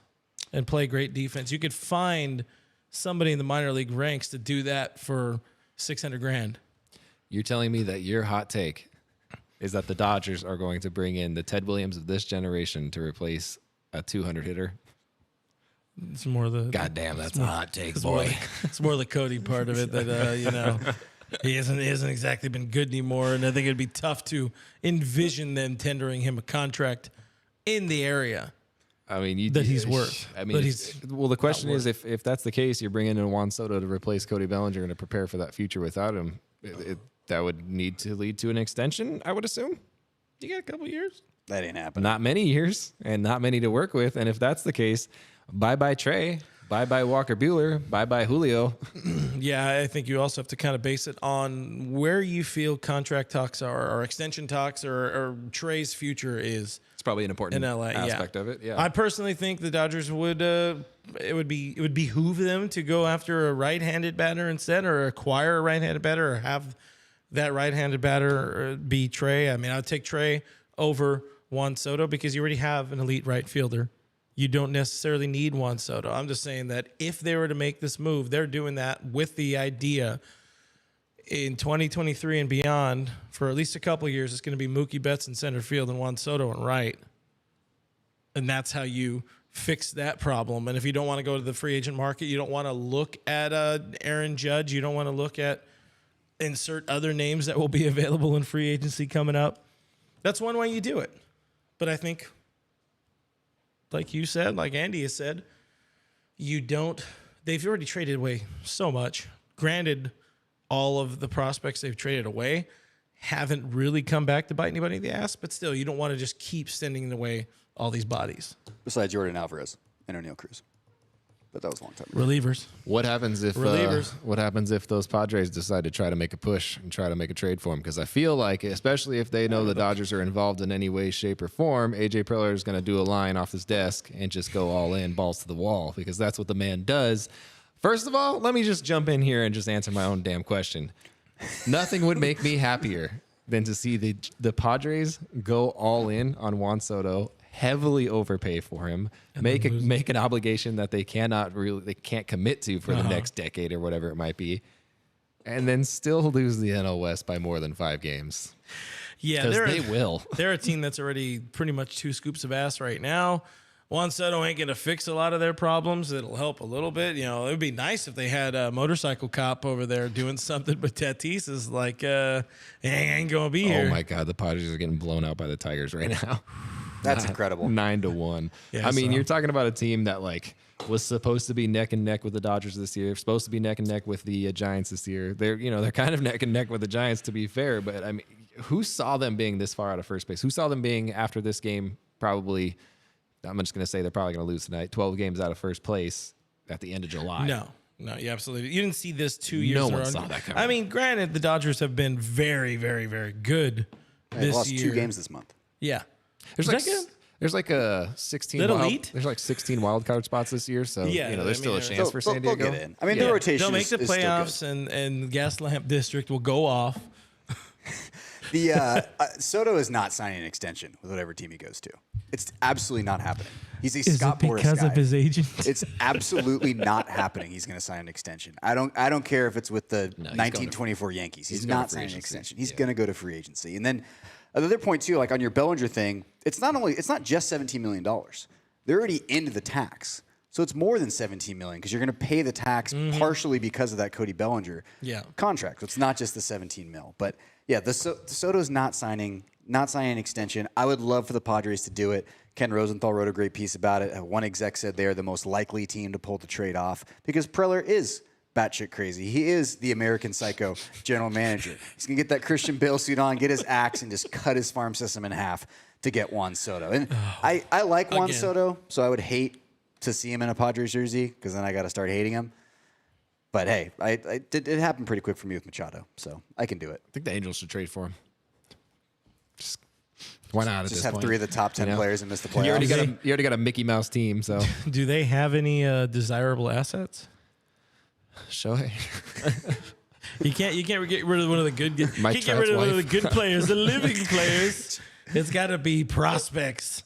and play great defense. You could find somebody in the minor league ranks to do that for $600,000. You're telling me that your hot take is that the Dodgers are going to bring in the Ted Williams of this generation to replace a 200 hitter? It's more the goddamn. That's a hot take, boy. It's more the Cody part of it that he hasn't exactly been good anymore, and I think it'd be tough to envision them tendering him a contract in the area. I mean, he's worth. I mean, the question is, if that's the case, you're bringing in Juan Soto to replace Cody Bellinger and to prepare for that future without him. That would need to lead to an extension, I would assume. You got a couple years. That ain't happening. Not many years, and not many to work with. And if that's the case, bye-bye Trey, bye-bye Walker Buehler, bye-bye Julio. Yeah, I think you also have to kind of base it on where you feel contract talks are, or extension talks, or Trey's future is. It's probably an important in LA, aspect of it. Yeah, I personally think the Dodgers would it would behoove them to go after a right-handed batter instead, or acquire a right-handed batter, or have that right-handed batter be Trey. I mean, I'd take Trey over Juan Soto because you already have an elite right fielder. You don't necessarily need Juan Soto. I'm just saying that if they were to make this move, they're doing that with the idea in 2023 and beyond, for at least a couple of years, it's going to be Mookie Betts in center field and Juan Soto in right. And that's how you fix that problem. And if you don't want to go to the free agent market, you don't want to look at Aaron Judge, you don't want to look at insert other names that will be available in free agency coming up. That's one way you do it. But I think, like you said, like Andy has said, they've already traded away so much. Granted, all of the prospects they've traded away haven't really come back to bite anybody in the ass, but still, you don't want to just keep sending away all these bodies. Besides Jordan Alvarez and O'Neal Cruz. But that was a long time ago. Relievers. What happens if Relievers. What happens if those Padres decide to try to make a push and try to make a trade for him? Because I feel like, especially if they know the Dodgers are involved in any way, shape, or form, AJ Preller is going to do a line off his desk and just go all in, balls to the wall, because that's what the man does. First of all, let me just jump in here and just answer my own damn question. Nothing would make me happier than to see the Padres go all in on Juan Soto, heavily overpay for him, make an obligation that they can't commit to for the next decade or whatever it might be, and then still lose the NL West by more than 5 games. Yeah, they will. They're a team that's already pretty much 2 scoops of ass right now. Juan Soto ain't going to fix a lot of their problems. It'll help a little bit. You know, it would be nice if they had a motorcycle cop over there doing something, but Tatis is like, he ain't going to be here. Oh, my God. The Padres are getting blown out by the Tigers right now. That's incredible. 9-1. Yeah, I mean, you're talking about a team that was supposed to be neck and neck with the Dodgers this year, supposed to be neck and neck with the Giants this year. They're kind of neck and neck with the Giants, to be fair. But I mean, who saw them being this far out of first base? Who saw them being, after this game, probably, I'm just going to say they're probably going to lose tonight, 12 games out of first place at the end of July? No, you absolutely. You didn't see this 2 years. No in a one row. saw that coming. I mean, granted, the Dodgers have been very, very, very good They lost this year. 2 games this month. Yeah. There's like a 16 That wild, elite? There's like 16 wild card spots this year, so Yeah, there's still a chance They'll- for San they'll Diego. get in. I mean, the rotation They'll make the is still playoffs, good. and Gas Lamp District will go off. The Soto is not signing an extension with whatever team he goes to. It's absolutely not happening. He's a Scott Boras guy. of his agent? It's absolutely not happening. He's going to sign an extension. I don't care if it's with the 1924 Yankees. He's going to not free signing an agency. extension. He's going to go to free agency. And then another point too, like on your Bellinger thing, it's not just $17 million. They're already into the tax. So it's more than $17 million because you're going to pay the tax partially because of that Cody Bellinger contract. So it's not just the $17 million. But yeah, the Soto's not signing an extension. I would love for the Padres to do it Ken Rosenthal wrote a great piece about it. One exec said they are the most likely team to pull the trade off because Preller is batshit crazy. He is the American Psycho general manager. He's going to get that Christian Bale suit on, get his axe, and just cut his farm system in half to get Juan Soto. And I like Juan Soto, so I would hate to see him in a Padres jersey because then I got to start hating him. But hey, it happened pretty quick for me with Machado, so I can do it. I think the Angels should trade for him. Just why not? Just have 3 of the top 10 players and miss the playoffs. You already got a Mickey Mouse team, so Do they have any desirable assets? Shohei. You can't get rid of one of the good. Mike You can't get rid of Trout's one of the wife. good players, the living players. It's got to be prospects.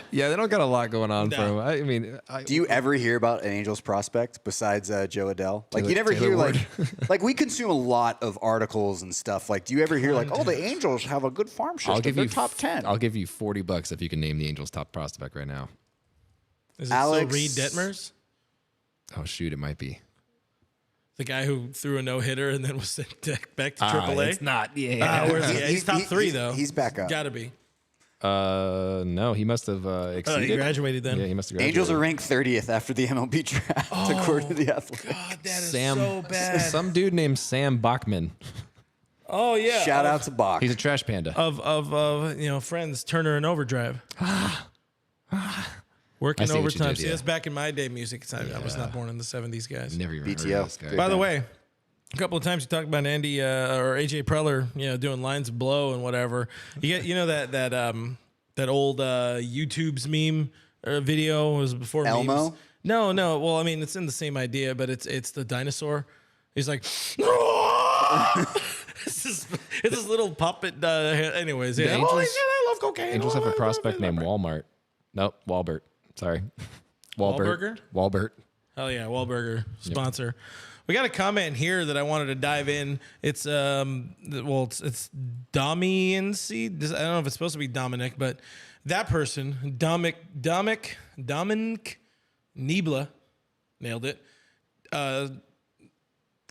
Yeah, they don't got a lot going on No. for him. I mean, Do you ever hear about an Angels prospect besides Joe Adell? Like, Taylor- you never Taylor hear, Ward. like we consume a lot of articles and stuff. Like, do you ever hear, like, oh, the Angels have a good farm system. I'll give They're you top 10. I'll give you $40 if you can name the Angels' top prospect right now. Is it Alex- still Reed Detmers? Oh shoot, it might be. The guy who threw a no-hitter and then was sent back to AAA? It's not. Yeah. Where's he? He's top 3, though. He's back up. Got to be. No, he must have Oh, exceeded. he graduated then. Yeah, he must have graduated. Angels are ranked 30th after the MLB draft, according to the Athletic. God, that is Sam, so bad. some dude named Sam Bachman. Oh, yeah. Shout out to Bach. He's a trash panda. Of friends, Turner and Overdrive. Working I see what you overtime. did, See, yeah. that's back in my day music. I was not born in the 70s, guys. Never even heard BTO. of this guy. By the way, a couple of times you talked about Andy or AJ Preller, doing lines of blow and whatever. You get, that old YouTube's meme video was before Elmo? memes. No. Well, I mean, it's in the same idea, but it's the dinosaur. He's like, it's this little puppet. Anyways, yeah. Angels- Holy shit, I love cocaine. Angels have a prospect named Walmart. Nope, Walbert. Sorry. Wahlburger? Walbert. Hell yeah, Wahlburger sponsor. We got a comment here that I wanted to dive in. It's it's Domiancy. I don't know if it's supposed to be Dominic, but that person, Dominic Niebla, nailed it.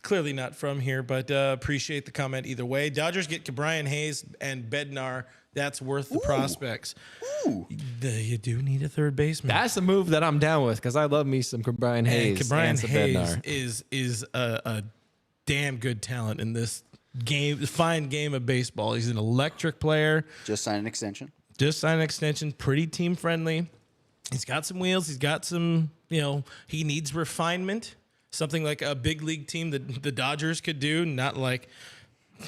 Clearly not from here, but appreciate the comment either way. Dodgers get Brian Hayes and Bednar. That's worth the prospects. You do need a third baseman. That's a move that I'm down with because I love me some Brian Hayes. And Brian and some Hayes Bednar. is a damn good talent in this fine game of baseball. He's an electric player. Just signed an extension. Just signed an extension. Pretty team friendly. He's got some wheels. He's got some. He needs refinement. Something like a big league team that the Dodgers could do, not like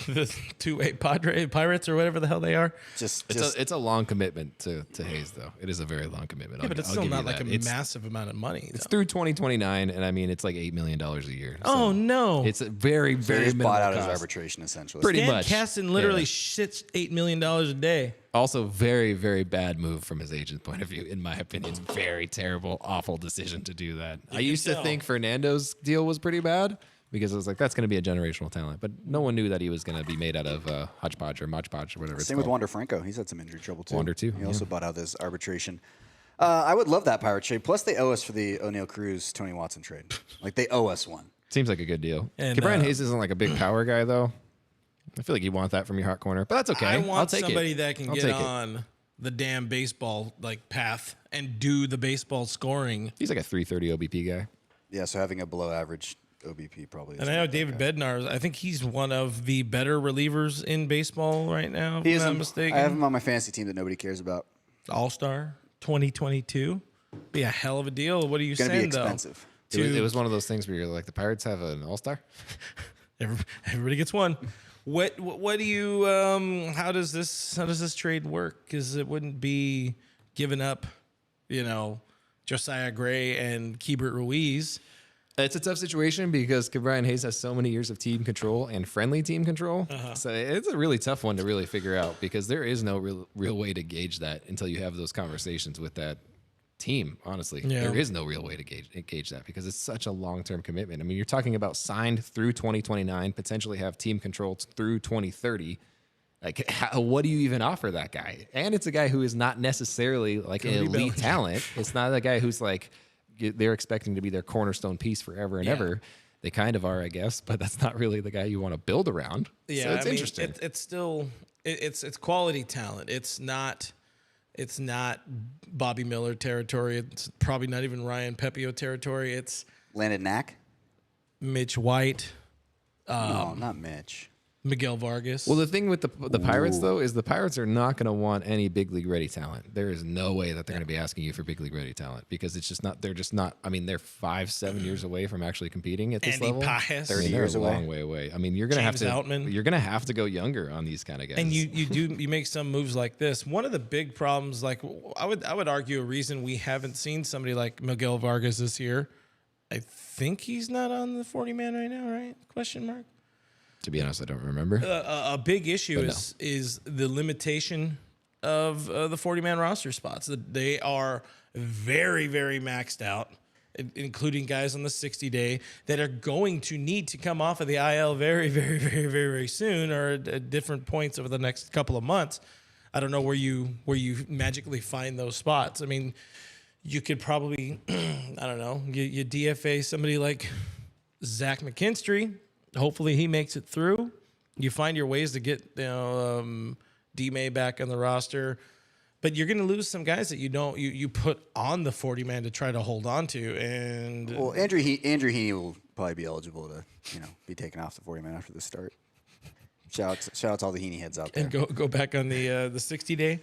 the two-way Pirates or whatever the hell they are. It's a long commitment to Hayes, though. It is a very long commitment. Yeah, but it's I'll still give you not like that. a massive amount of money. It's though. through 2029, and I mean it's like $8 million a year. Oh So no! it's a very, So he very just minimal bought out his cost. arbitration, essentially. Pretty Dan much. Caston literally Yeah. shits $8 million a day. Also, very, very bad move from his agent's point of view, in my opinion. It's very terrible, awful decision to do that. I used to tell. think Fernando's deal was pretty bad because I was like, that's going to be a generational talent. But no one knew that he was going to be made out of hodgepodge or Mod Podge or whatever it's Same with called. Wander Franco. He's had some injury trouble, too. Wander, too, He yeah. also bought out this arbitration. I would love that Pirate trade. Plus, they owe us for the O'Neal Cruz, Tony Watson trade. Like, they owe us one. Seems like a good deal. And, Brian Hayes isn't like a big power guy, though. I feel like you want that from your hot corner, but that's okay. I I'll want take somebody it. that can I'll get take it. on the damn baseball path and do the baseball scoring. He's like a 330 OBP guy. Yeah, so having a below average OBP probably is. And I know David Bednar. I think he's one of the better relievers in baseball right now. He If is I'm not I mistaken. have him on my fantasy team that nobody cares about. All-Star 2022. Be a hell of a deal. What are you Going to be saying though? expensive. It was one of those things where you're like, the Pirates have an all-star? Everybody gets one. What do you how does this trade work? Because it wouldn't be giving up, Josiah Gray and Keibert Ruiz. It's a tough situation because Brian Hayes has so many years of team control and friendly team control. So it's a really tough one to really figure out because there is no real way to gauge that until you have those conversations with that team, honestly. Yeah. There is no real way to gauge that because it's such a long-term commitment. I mean, you're talking about signed through 2029, potentially have team control through 2030. Like, what do you even offer that guy? And it's a guy who is not necessarily like an Cody elite Bellinger. talent. It's not a guy who's like, they're expecting to be their cornerstone piece forever and ever. They kind of are, I guess, but that's not really the guy you want to build around. Yeah, so it's I mean, interesting. it's still it's quality talent. It's not It's not Bobby Miller territory. It's probably not even Ryan Pepio territory. It's Landon Knack? Mitch White, No, not Mitch. Miguel Vargas. Well, the thing with the Pirates, though, is the Pirates are not going to want any big league ready talent. There is no way that they're going to be asking you for big league ready talent because it's just not. They're just not. I mean, they're 5-7 years away from actually competing at this Andy level. Pajes. 30 They're years a away. long way away. I mean, you're going to have James to. Outman. You're going to have to go younger on these kind of guys. And you make some moves like this. One of the big problems, like I would argue, a reason we haven't seen somebody like Miguel Vargas this year. I think he's not on the 40-man right now, right? Question mark. To be honest, I don't remember. A big issue But no. is the limitation of the 40-man roster spots. They are very, very maxed out, including guys on the 60-day that are going to need to come off of the IL very, very, very, very, very soon or at different points over the next couple of months. I don't know where you magically find those spots. I mean, you could probably, I don't know, you DFA somebody like Zach McKinstry. Hopefully he makes it through. You find your ways to get D-May back on the roster. But you're going to lose some guys that you put on the 40-man to try to hold on to. And Well, Andrew Heaney will probably be eligible to be taken off the 40-man after the start. Shout out to all the Heaney heads out there. and go back on the 60-day.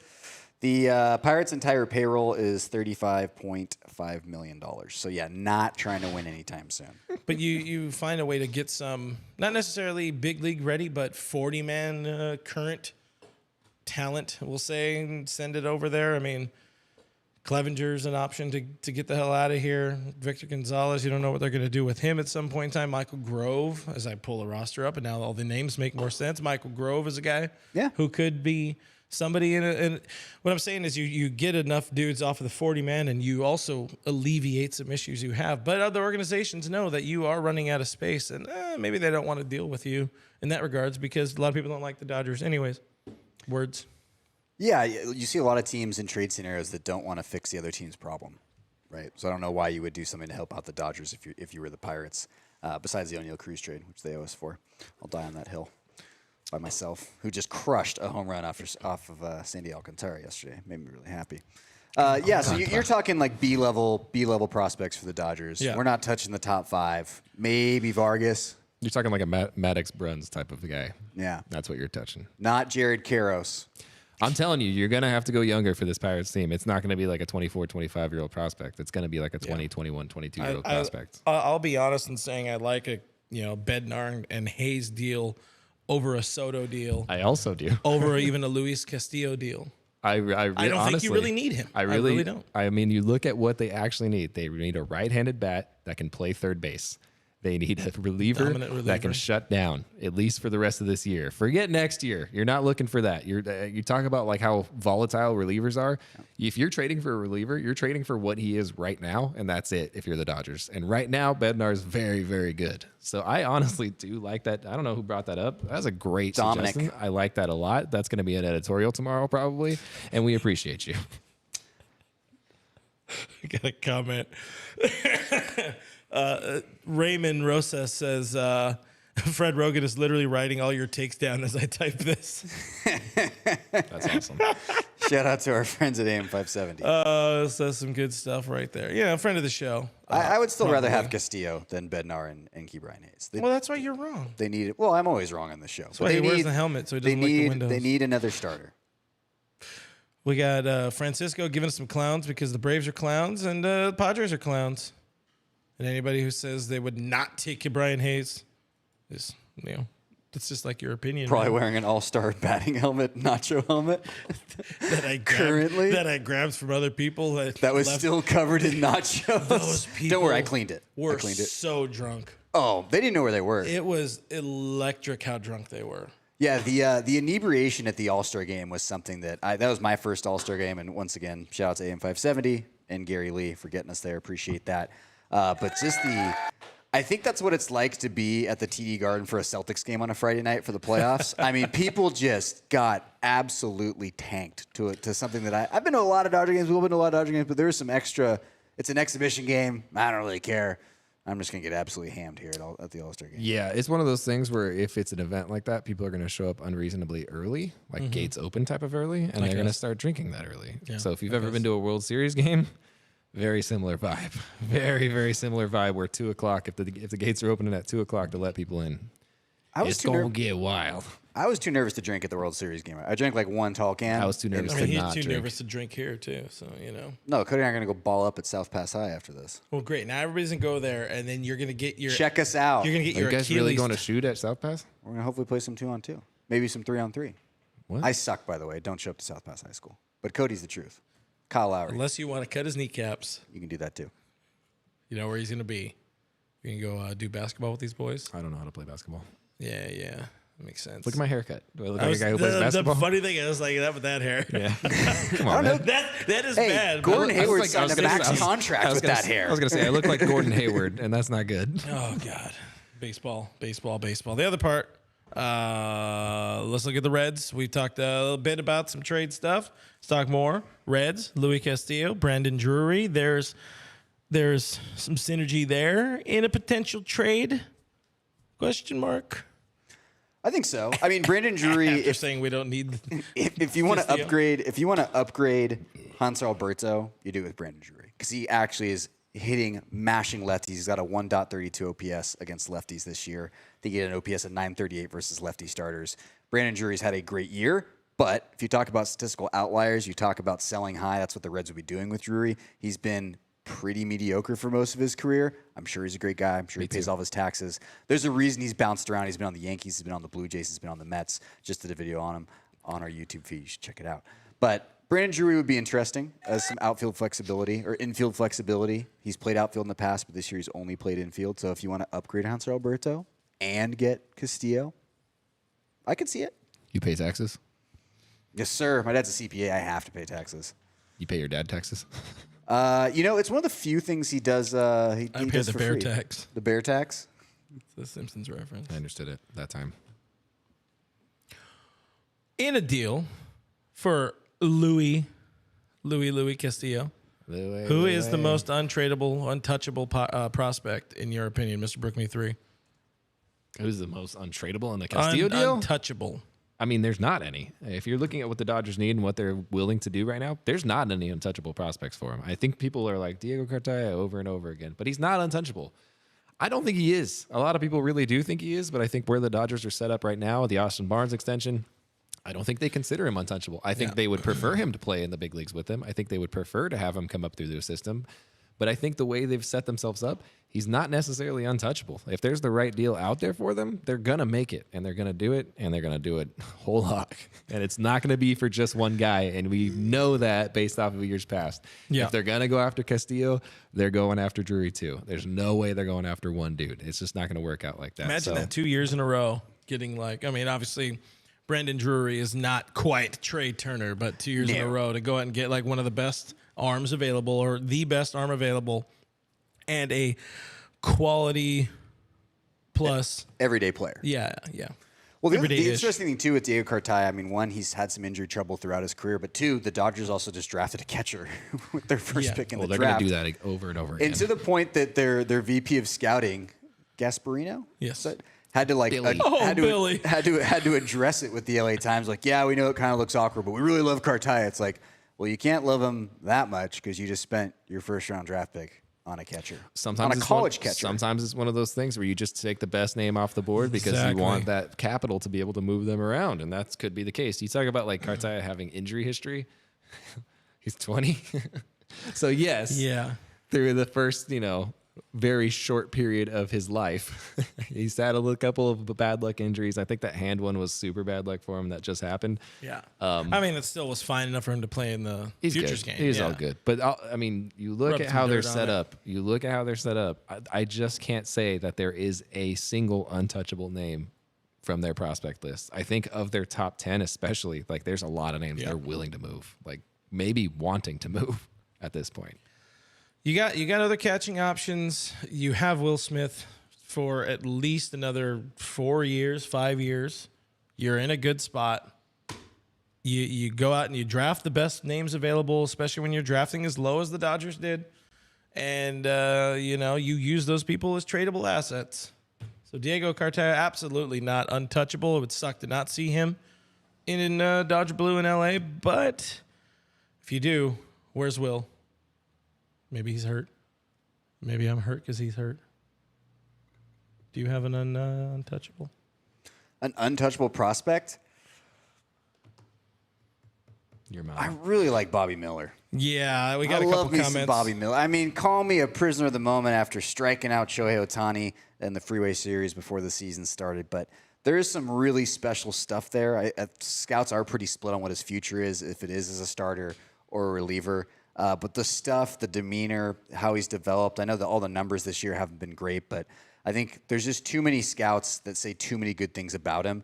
The Pirates' entire payroll is $35.5 million. So, yeah, not trying to win anytime soon. But you find a way to get some, not necessarily big league ready, but 40-man current talent, we'll say, and send it over there. I mean, Clevenger's an option to get the hell out of here. Victor Gonzalez, you don't know what they're going to do with him at some point in time. Michael Grove, as I pull the roster up, and now all the names make more sense. Michael Grove is a guy who could be somebody and what I'm saying is you get enough dudes off of the 40-man and you also alleviate some issues you have. But other organizations know that you are running out of space and maybe they don't want to deal with you in that regards because a lot of people don't like the Dodgers anyways. Words. Yeah, you see a lot of teams in trade scenarios that don't want to fix the other team's problem, right? So I don't know why you would do something to help out the Dodgers if you were the Pirates, besides the O'Neill Cruz trade, which they owe us for. I'll die on that hill by myself, who just crushed a home run off of Sandy Alcantara yesterday. Made me really happy. So you're talking like B-level prospects for the Dodgers. Yeah. We're not touching the top 5. Maybe Vargas. You're talking like a Maddox Bruns type of guy. Yeah. That's what you're touching. Not Jared Karros. I'm telling you, you're going to have to go younger for this Pirates team. It's not going to be like a 24, 25-year-old prospect. It's going to be like a 20, 21, 22-year-old prospect. I'll be honest in saying I like a Bednar and Hayes deal over a Soto deal, I also do. over even a Luis Castillo deal. I don't honestly, think you really need him. I I really don't. I mean, you look at what they actually need. They need a right-handed bat that can play third base. They need a reliever Dominant reliever. that can shut down at least for the rest of this year. Forget next year. You're not looking for that. You talk about like how volatile relievers are. If you're trading for a reliever, you're trading for what he is right now, and that's it. If you're the Dodgers, and right now Bednar is very, very good. So I honestly do like that. I don't know who brought that up. That's a great Dominic. suggestion. I like that a lot. That's going to be an editorial tomorrow probably, and we appreciate you. I got a comment. Raymond Rosa says, Fred Rogan is literally writing all your takes down as I type this. That's awesome. Shout out to our friends at AM 570. Says some good stuff right there. Yeah, a friend of the show. I would still rather have probably. Castillo than Bednar and Key Brian Hayes. Well, that's why you're wrong. They need it. Well, I'm always wrong on the show. That's why he wears the helmet so he doesn't they lick the windows. They need another starter. We got Francisco giving us some clowns because the Braves are clowns and the Padres are clowns. And anybody who says they would not take Brian Hayes is, that's just like your opinion. Probably man. wearing an all-star batting helmet, nacho helmet. that I grabbed from other people That was left- still covered in nachos. Those people Don't worry, I cleaned it. Were I cleaned it. so drunk. Oh, they didn't know where they were. It was electric how drunk they were. Yeah, the inebriation at the All-Star game was something that was my first All-Star game, and once again, shout out to AM 570 and Gary Lee for getting us there. Appreciate that. But just I think that's what it's like to be at the TD Garden for a Celtics game on a Friday night for the playoffs. I mean, people just got absolutely tanked to something that I've been to a lot of Dodger games. We've been to a lot of Dodger games, but there's some extra. It's an exhibition game. I don't really care. I'm just going to get absolutely hammed here at the All-Star game. Yeah, it's one of those things where if it's an event like that, people are going to show up unreasonably early, like gates open type of early, and they're going to start drinking that early. Yeah, so if you've ever been to a World Series game, very similar vibe. Very, very similar vibe where 2 o'clock, if the gates are opening at 2 o'clock to let people in, it's going to get wild. I was too nervous to drink at the World Series game. I drank like one tall can. I was too nervous I mean, to he's not too drink. nervous to drink here too. So No, Cody and I are going to go ball up at South Pass High after this. Well, great. Now everybody's gonna go there, and then you're gonna get your. Check us out. You're gonna get Are your. you guys Achilles really going to shoot at South Pass? We're going to hopefully play some 2-on-2. Maybe some 3-on-3. What? I suck, by the way. Don't show up to South Pass High School. But Cody's the truth. Kyle Lowry. Unless you want to cut his kneecaps, You can do that too. you know where he's gonna be. You can go do basketball with these boys. I don't know how to play basketball. Yeah, that makes sense. Look at my haircut. Do I look I like was- a guy who plays the basketball? funny thing is, like that with that hair. Yeah. Come on, man. that is Hey, bad. but- Gordon I was Hayward like- I signed was a gonna max say- contract with that hair. I was going to say, I look like Gordon Hayward, and that's not good. Oh God, baseball. The other part. Let's look at the Reds. We talked a little bit about some trade stuff. Let's talk more. Reds. Louis Castillo, Brandon Drury. There's some synergy there in a potential trade. Question mark. I think so. I mean, Brandon Drury. After saying we don't need. If you want to Castillo. upgrade Hanser Alberto, you do it with Brandon Drury because he actually is mashing lefties. He's got a 1.32 OPS against lefties this year. I think he had an OPS of 938 versus lefty starters. Brandon Drury's had a great year, but if you talk about statistical outliers, you talk about selling high. That's what the Reds would be doing with Drury. He's been pretty mediocre for most of his career. I'm sure he's a great guy. I'm sure he pays all of his taxes. There's a reason he's bounced around. He's been on the Yankees. He's been on the Blue Jays. He's been on the Mets. Just did a video on him on our YouTube feed. You should check it out. But Brandon Drury would be interesting as some outfield flexibility or infield flexibility. He's played outfield in the past, but this year he's only played infield. So if you want to upgrade Hanser Alberto and get Castillo, I could see it. You pay taxes? Yes, sir. My dad's a CPA. I have to pay taxes. You pay your dad taxes? It's one of the few things he does. He I pay does the for bear free. tax. The bear tax. It's the Simpsons reference. I understood it that time. In a deal for Louis Castillo, who is the most untradeable, untouchable prospect in your opinion, Mr. Brookme 3? Who's the most untradeable in the Castillo deal? Untouchable. I mean, there's not any. If you're looking at what the Dodgers need and what they're willing to do right now, there's not any untouchable prospects for him. I think people are like Diego Cartaya over and over again, but he's not untouchable. I don't think he is. A lot of people really do think he is, but I think where the Dodgers are set up right now, the Austin Barnes extension, I don't think they consider him untouchable. I think they would prefer him to play in the big leagues with them. I think they would prefer to have him come up through their system. But I think the way they've set themselves up, he's not necessarily untouchable. If there's the right deal out there for them, they're going to make it, and they're going to do it, and they're going to do it whole hog. And it's not going to be for just one guy, and we know that based off of years past. Yeah. If they're going to go after Castillo, they're going after Drury too. There's no way they're going after one dude. It's just not going to work out like that. Imagine that 2 years in a row getting obviously Brandon Drury is not quite Trey Turner, but 2 years in a row to go out and get like one of the best arms available or the best arm available and a quality plus Everyday player. Yeah. Well, the Everyday-ish. interesting thing, too, with Diego Cartaya, I mean, one, he's had some injury trouble throughout his career, but two, the Dodgers also just drafted a catcher with their first pick in the they're draft. going to do that over and over again. And to the point that their VP of scouting, Gasparino, Yes. had to Billy. Billy. had to address it with the LA Times. Like, yeah, we know it kind of looks awkward, but we really love Cartaya. It's like, well, you can't love him that much because you just spent your first round draft pick on a catcher, Sometimes on a it's college one, catcher. Sometimes it's one of those things where you just take the best name off the board because Exactly. you want that capital to be able to move them around, and that could be the case. You talk about like Cartaya having injury history. He's 20, so yes, through the first very short period of his life, he's had a couple of bad luck injuries. I think that hand one was super bad luck for him that just happened. Yeah. It still was fine enough for him to play in the He's futures good. game. He's all good. But you look Rub at some how they're dirt on set it. up. You look at how they're set up. I just can't say that there is a single untouchable name from their prospect list. I think of their top 10 especially, like there's a lot of names they're willing to move, like maybe wanting to move at this point. You got other catching options. You have Will Smith for at least another 4 years, 5 years. You're in a good spot. You go out and you draft the best names available, especially when you're drafting as low as the Dodgers did. and you use those people as tradable assets. So Diego Cartaya, absolutely not untouchable. It would suck to not see him in Dodger Blue in LA, but if you do, where's Will? Maybe he's hurt. Maybe I'm hurt because he's hurt. Do you have an untouchable? An untouchable prospect? Your mom. I really like Bobby Miller. Yeah, we got I a couple love me comments. some Bobby Miller. I mean, call me a prisoner of the moment after striking out Shohei Ohtani in the Freeway Series before the season started, but there is some really special stuff there. Scouts are pretty split on what his future is, if it is as a starter or a reliever. But the stuff, the demeanor, how he's developed, I know that all the numbers this year haven't been great, but I think there's just too many scouts that say too many good things about him.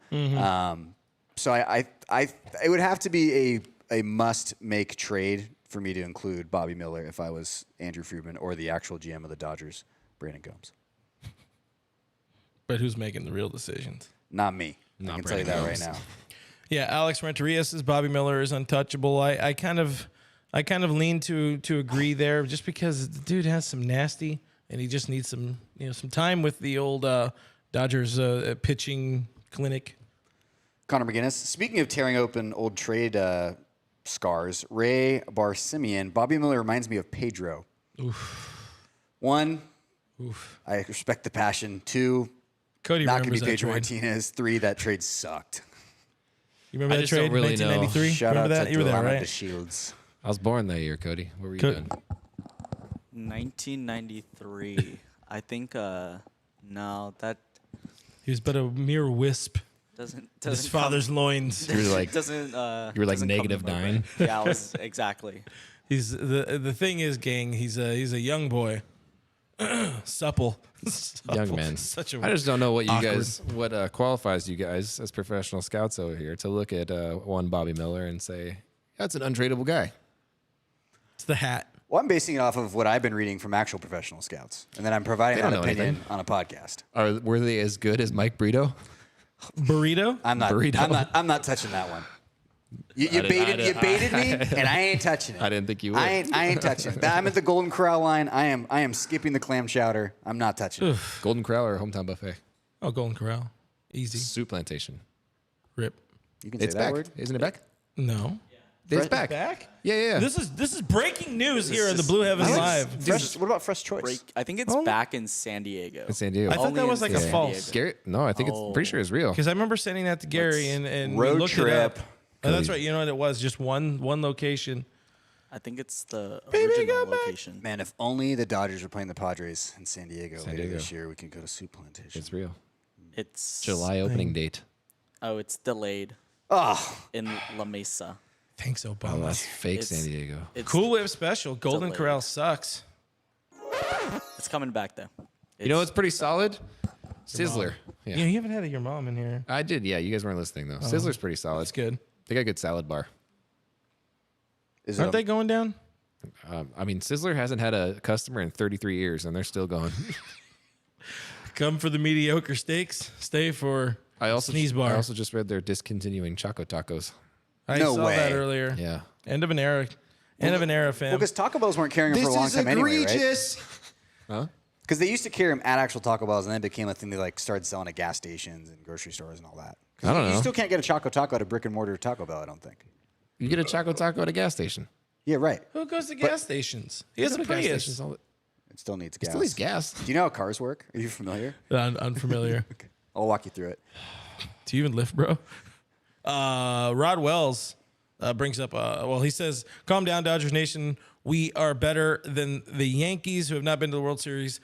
So it would have to be a must-make trade for me to include Bobby Miller if I was Andrew Friedman or the actual GM of the Dodgers, Brandon Gomes. But who's making the real decisions? Not me. Not I can tell you that Brandon right Gomes. now. Yeah, Alex Renteria says Bobby Miller is untouchable. I kind of lean to agree there, just because the dude has some nasty, and he just needs some time with the old Dodgers pitching clinic. Connor McGinnis. Speaking of tearing open old trade scars, Ray Bar-Simeon, Bobby Miller reminds me of Pedro. One, I respect the passion. Two, Cody not going to remembers be that Pedro trade. Martinez. Three, that trade sucked. You remember I that just don't trade in really know. 1993? Shout remember out that? to You were there, Delano right? DeShields. I was born that year, Cody. What were you Co- doing? 1993. I think no, that He was but a mere wisp. doesn't His father's loins. You were like, doesn't you were like doesn't come to -9. my brain. Yeah, I was exactly. He's the thing is, gang. He's a young boy, supple, young man. Such a I just don't know what you awkward. guys, what qualifies you guys as professional scouts over here to look at one Bobby Miller and say, that's an untradeable guy. It's the hat. Well, I'm basing it off of what I've been reading from actual professional scouts, and then I'm providing They don't that know opinion anything. on a podcast. Were they as good as Mike Brito? Burrito. I'm not. Burrito. I'm not touching that one. You I didn't- baited me, and I ain't touching it. I didn't think you would. I ain't touching it. I'm at the Golden Corral line. I am skipping the clam chowder. I'm not touching it. Golden Corral or Hometown Buffet? Oh, Golden Corral. Easy. Soup Plantation. Rip. You can say It's that back. word. Isn't it back? No. It's back. Back? Yeah. This is breaking news here on the Blue Heavens Live. Fresh, what about Fresh Choice? Break. I think it's back in San Diego. in San Diego. I thought Only that in was like a San false. Diego. Gary? No, I think it's pretty sure it's real. Because I remember sending that to Gary and we Road looked it trip. up. Oh, that's right. You know what it was? Just one location. I think it's the Baby, original come back. location. Man, if only the Dodgers were playing the Padres in San Diego later Diego. this year, we can go to Soup Plantation. It's real. It's July opening date. Oh, it's delayed Oh, in La Mesa. Thanks, Oh, Obama. that's fake It's- San Diego. It's Cool Whip special. Golden delayed. Corral sucks. It's coming back though. You know what's pretty solid? Sizzler. Yeah, Yeah. you haven't had your mom in here. I did. Yeah, you guys weren't listening though. Sizzler's pretty solid. That's good. They got a good salad bar. is Aren't it? they going down? I mean, Sizzler hasn't had a customer in 33 years, and they're still going. Come for the mediocre steaks. Stay for Sneeze Bar. I also just read they're discontinuing Choco Tacos. I No saw that way. earlier. Yeah. End of an era. End of an era, fam. Well, because Taco Bells weren't carrying them for a long time anyway, right? Huh? Because they used to carry them at actual Taco Bells, and then it became a thing they like started selling at gas stations and grocery stores and all that. 'Cause I don't You know. still can't get a Choco Taco at a brick and mortar Taco Bell, I don't think. You get a Choco Taco at a gas station. Yeah, right. Who goes to gas stations? He has a Go to gas Prius. stations all the- It still needs gas. Still needs gas. Do you know how cars work? Are you familiar? Unfamiliar. I'll walk you through it. Do you even lift, bro? Rod Wells brings up, he says, calm down, Dodgers Nation. We are better than the Yankees, who have not been to the World Series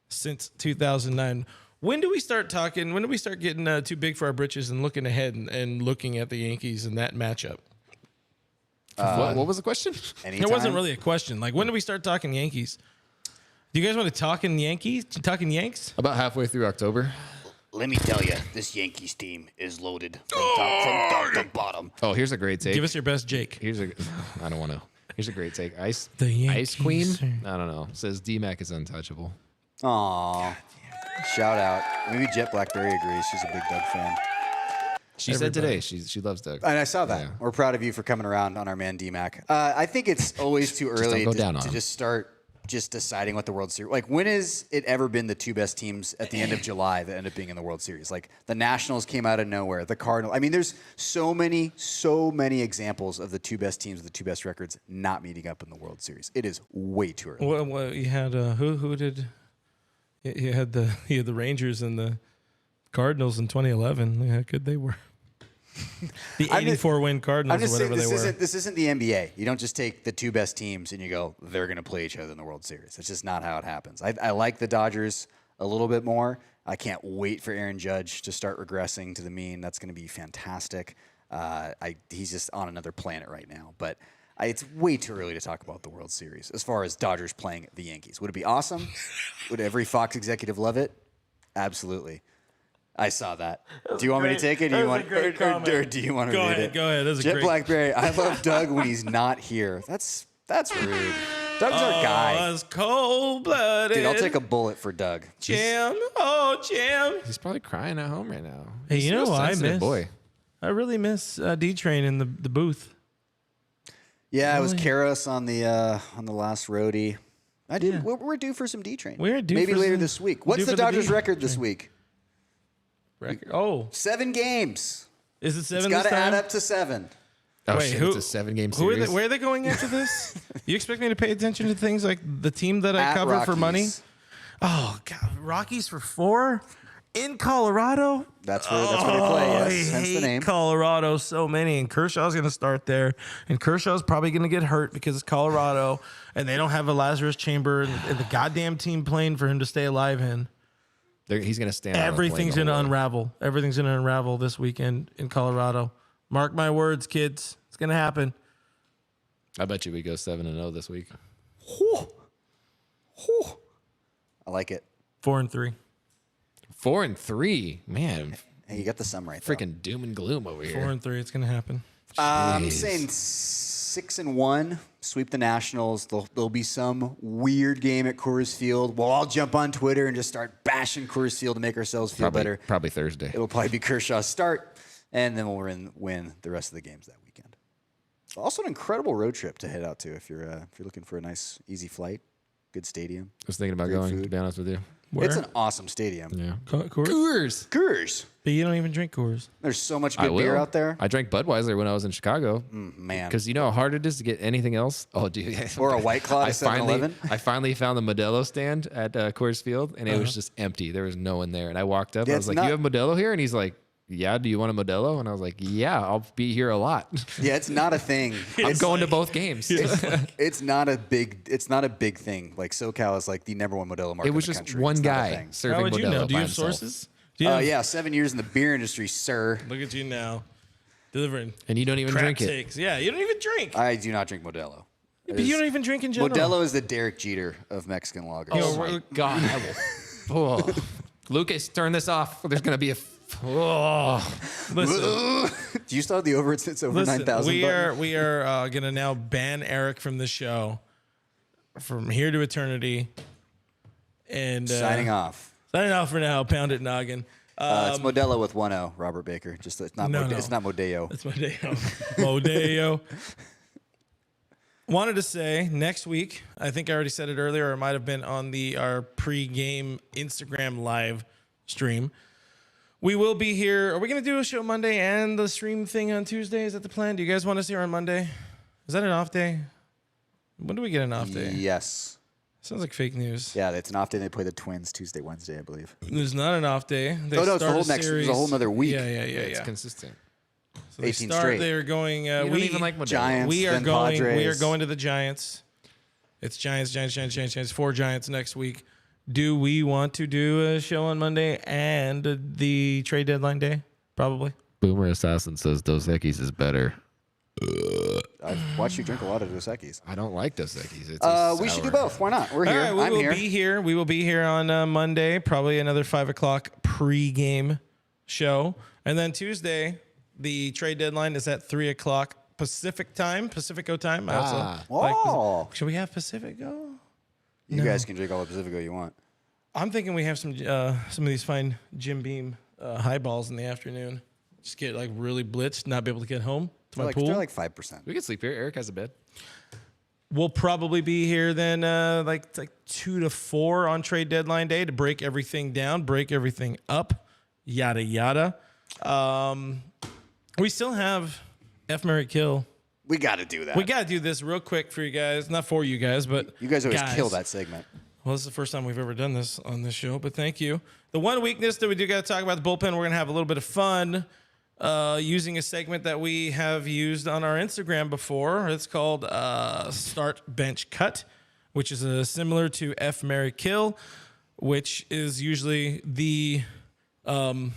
since 2009. When do we start talking? When do we start getting too big for our britches and looking ahead and looking at the Yankees in that matchup? What was the question? Anytime? It wasn't really a question. Like, when do we start talking Yankees? Do you guys want to talk in Yankees? Talking Yanks? About halfway through October. Let me tell you, this Yankees team is loaded from top to bottom. Oh, here's a great take. Give us your best, Jake. I don't want to. Here's a great take. Ice The Queen. Yankees are- I don't know. Says D-Mac is untouchable. Aw. Shout out. Maybe Jet Blackberry agrees. She's a big Doug fan. She said today she loves Doug. And I saw that. Yeah. We're proud of you for coming around on our man D-Mac. I think it's always too early go down on to him. just start just deciding what the World Series. Like, when has it ever been the two best teams at the end of July that end up being in the World Series? Like, the Nationals came out of nowhere. The Cardinals. I mean, there's so many examples of the two best teams with the two best records not meeting up in the World Series. It is way too early. Well, you had who did? You had the Rangers and the Cardinals in 2011. Look how good they were. The 84-win Cardinals or whatever they were. This isn't the NBA. You don't just take the two best teams and you go, they're going to play each other in the World Series. That's just not how it happens. I like the Dodgers a little bit more. I can't wait for Aaron Judge to start regressing to the mean. That's going to be fantastic. He's just on another planet right now. But it's way too early to talk about the World Series as far as Dodgers playing the Yankees. Would it be awesome? Would every Fox executive love it? Absolutely. I saw that. Do you want me to take it? Do you want, or do you want to read it? Go ahead. That's Jet great. Blackberry. I love Doug when he's not here. That's rude. Doug's our guy. It's cold-blooded. Dude, I'll take a bullet for Doug. Jam. Jam. He's probably crying at home right now. Hey, He's you know a real what I sensitive miss? boy. I really miss D-Train in the booth. Yeah, it was Karras on the last roadie. I did. Yeah. We're due for some D-Train. We're due maybe for later some, this week. What's the Dodgers' record this week? Oh, 7 games. Is it 7? It's got to add up to 7. Oh, wait, shit, it's a 7-game series. Where are they going after this? You expect me to pay attention to things like the team that I cover for money? Oh God, Rockies for 4 in Colorado. That's where they play. Yes, I hence the name. hate Colorado so many, and Kershaw's going to start there, and Kershaw's probably going to get hurt because it's Colorado, and they don't have a Lazarus Chamber and the goddamn team playing for him to stay alive in. He's going to stand. Everything's going to unravel. Everything's going to unravel this weekend in Colorado. Mark my words, kids. It's going to happen. I bet you we go 7-0 this week. I like it. 4-3. 4-3, man. Hey, you got the sum right. Freaking doom and gloom over here. 4-3. It's going to happen. I'm saying 6-1. Sweep the Nationals. There'll be some weird game at Coors Field. We'll all jump on Twitter and just start bashing Coors Field to make ourselves feel better. Probably Thursday. It'll probably be Kershaw's start, and then we'll win the rest of the games that weekend. Also, an incredible road trip to head out to if you're looking for a nice, easy flight. Good stadium. I was thinking about going, food. to be honest with you. Where? It's an awesome stadium. Yeah. Coors? Coors. But you don't even drink Coors. There's so much I good beer will. out there. I drank Budweiser when I was in Chicago. Man. Because you know how hard it is to get anything else? Oh, dude. Or a White Claw at 7-Eleven. I finally found the Modelo stand at Coors Field, and it was just empty. There was no one there. And I walked up. Yeah, I was like, you have Modelo here? And he's like, yeah, do you want a Modelo? And I was like, yeah, I'll be here a lot. Yeah, it's not a thing. I'm going to both games. It's not a big thing. Like SoCal is like the number one Modelo market. It was in the just country. one It's not a guy thing. serving How would Modelo you know? Do you by have himself. sources? Do you have, Yeah, 7 years in the beer industry, sir. Look at you now. Delivering And you don't even crap drink it. takes. Yeah, you don't even drink. I do not drink Modelo. But you don't even drink in general. Modelo is the Derek Jeter of Mexican lagers. Oh, my God. I will. Oh. Lucas, turn this off. There's going to be a... Listen, Do you still have the over it's over listen 9,000? we are going to now ban Eric from the show from here to eternity. And Signing off. Signing off for now. Pound it, noggin. It's Modelo with 1-0, Robert Baker. Just it's not. No. It's not Modeo. That's Modeo. Modeo. Wanted to say next week, I think I already said it earlier, or it might have been on our pre-game Instagram live stream. We will be here. Are we going to do a show Monday and the stream thing on Tuesday? Is that the plan? Do you guys want us here on Monday? Is that an off day? When do we get an off day? Yes. Sounds like fake news. Yeah, it's an off day. They play the Twins Tuesday, Wednesday, I believe. There's not an off day. They Oh, no, it's the start whole a next. It's series. a whole nother week. Yeah. It's consistent. So they 18 start. straight. They're going. You don't even like Modelo. Giants. We are then going. Padres. We are going to the Giants. It's Giants. 4 Giants next week. Do we want to do a show on Monday and the trade deadline day? Probably. Boomer Assassin says Dos Equis is better. I've watched you drink a lot of Dos Equis. I don't like Dos Equis. It's We should do sour. both. Why not? We're All here. right, we I'm will here. be here. We will be here on Monday. Probably another 5 o'clock pre-game show, and then Tuesday the trade deadline is at 3 o'clock Pacifico time. I also Oh. should we have Pacifico? You guys can drink all the Pacifico you want. I'm thinking we have some of these fine Jim Beam highballs in the afternoon. Just get like really blitzed, not be able to get home to my pool. They're like 5%. We can sleep here. Eric has a bed. we'll probably be here then like 2 to 4 on trade deadline day to break everything down, break everything up, yada, yada. We still have F, Marry, Kill. We got to do that. We got to do this real quick for you guys. Not for you guys, but You guys always kill that segment. Well, this is the first time we've ever done this on this show, but thank you. The one weakness that we do got to talk about the bullpen, we're going to have a little bit of fun using a segment that we have used on our Instagram before. It's called Start, Bench, Cut, which is similar to F, Marry, Kill, which is usually the, I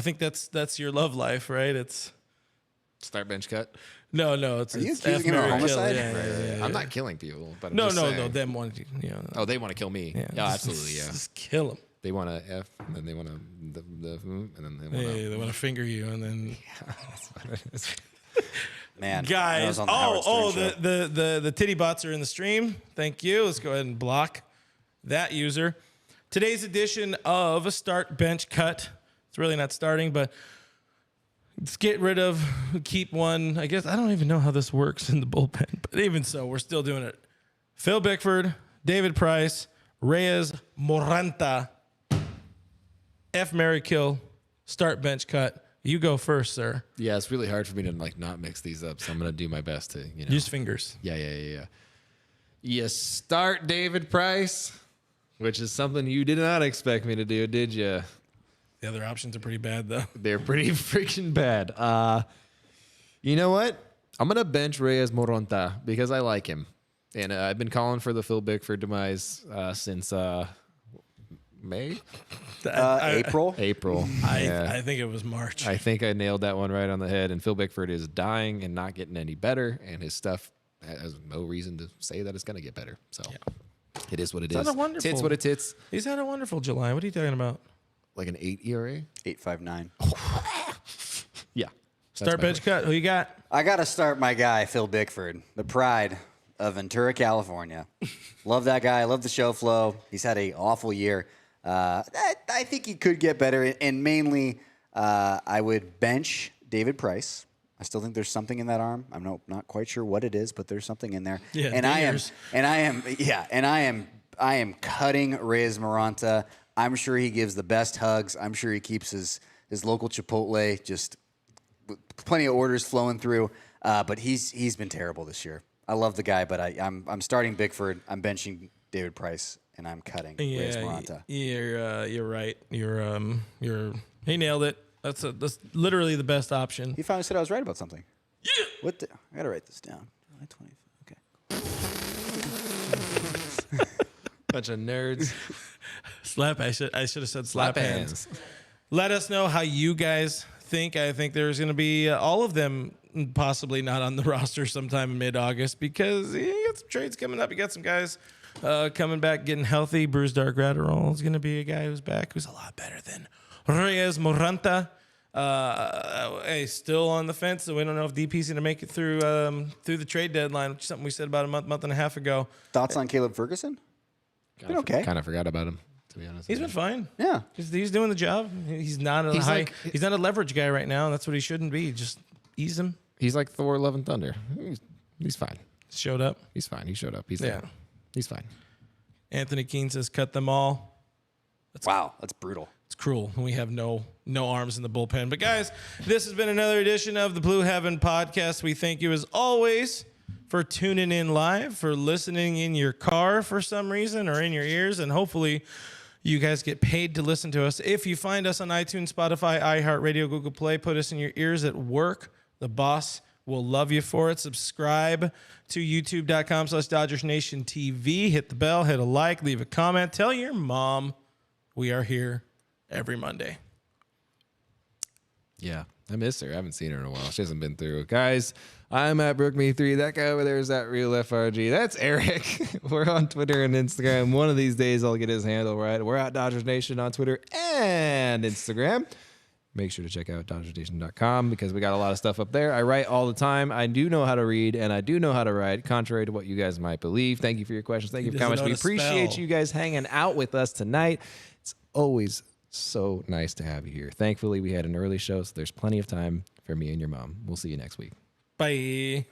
think that's your love life, right? It's Start, bench, cut. No, it's Are you it's accusing him of Marry, Kill. homicide? Yeah. I'm not killing people, but I'm No, just saying. them wanting to, Oh, they want to kill me. Yeah, absolutely. Yeah, Just kill them. they want to F, and then they want to and then they want Yeah, to. they want to finger you, and then Man, that guys. was on the Howard Stern show. The titty bots are in the stream. Thank you. Let's go ahead and block that user. Today's edition of Start, Bench, Cut. It's really not starting, but let's get rid of, keep one. I guess I don't even know how this works in the bullpen, but even so, we're still doing it. Phil Bickford, David Price, Reyes Moranta, F, Marry, Kill, Start, Bench, Cut. You go first, sir. Yeah, it's really hard for me to not mix these up, so I'm gonna do my best to Use fingers. Yeah. You start David Price, which is something you did not expect me to do, did you? The other options are pretty bad, though. They're pretty freaking bad. You know what? I'm going to bench Reyes Moronta because I like him. And I've been calling for the Phil Bickford demise since May? April. April. I think it was March. I think I nailed that one right on the head. And Phil Bickford is dying and not getting any better. And his stuff has no reason to say that it's going to get better. So it is what it is. Not a wonderful- Tits what it tits. He's had a wonderful July. What are you talking about? Like an 8 ERA? 8.59. Yeah. Start, Bench, Cut. Who you got? I got to start my guy, Phil Bickford, the pride of Ventura, California. Love that guy. Love the show flow. He's had an awful year. I think he could get better, and mainly I would bench David Price. I still think there's something in that arm. I'm not quite sure what it is, but there's something in there. Yeah, and I am cutting Reyes Moranta. I'm sure he gives the best hugs. I'm sure he keeps his local Chipotle just plenty of orders flowing through. But he's been terrible this year. I love the guy, but I'm starting Bickford. I'm benching David Price, and I'm cutting Reyes Moranta. You're right. He nailed it. That's literally the best option. He finally said I was right about something. Yeah. I gotta write this down. July 20th. Okay. Bunch of nerds. I should have said slap hands. Let us know how you guys think. I think there's going to be all of them possibly not on the roster sometime in mid-August because you got some trades coming up. You got some guys coming back, getting healthy. Bruce Dark-Gratterall is going to be a guy who's back who's a lot better than Reyes Moranta. Hey, still on the fence, so we don't know if DP's going to make it through the trade deadline, which is something we said about a month and a half ago. Thoughts on Caleb Ferguson? Been okay. Kind of forgot about him, to be honest. He's been fine. Yeah. He's doing the job. He's not he's not a leverage guy right now, and that's what he shouldn't be. Just ease him. He's like Thor: Love and Thunder. He's fine. Showed up. He's fine. He showed up. He's there. He's fine. Anthony Keene says, cut them all. That's brutal. It's cruel. We have no arms in the bullpen. But guys, this has been another edition of the Blue Heaven Podcast. We thank you as always for tuning in live, for listening in your car for some reason or in your ears, and hopefully you guys get paid to listen to us. If you find us on iTunes, Spotify, iHeartRadio, Google Play, put us in your ears at work. The boss will love you for it. Subscribe to youtube.com/Dodgers Nation TV. Hit the bell, hit a like, leave a comment. Tell your mom we are here every Monday. Yeah, I miss her. I haven't seen her in a while. She hasn't been through. Guys, I'm at BrookMe3. That guy over there is at Real FRG. That's Eric. We're on Twitter and Instagram. One of these days, I'll get his handle right. We're at Dodgers Nation on Twitter and Instagram. Make sure to check out DodgersNation.com because we got a lot of stuff up there. I write all the time. I do know how to read, and I do know how to write, contrary to what you guys might believe. Thank you for your questions. Thank you for comments. We appreciate you guys hanging out with us tonight. It's always so nice to have you here. Thankfully, we had an early show, so there's plenty of time for me and your mom. We'll see you next week. Bye.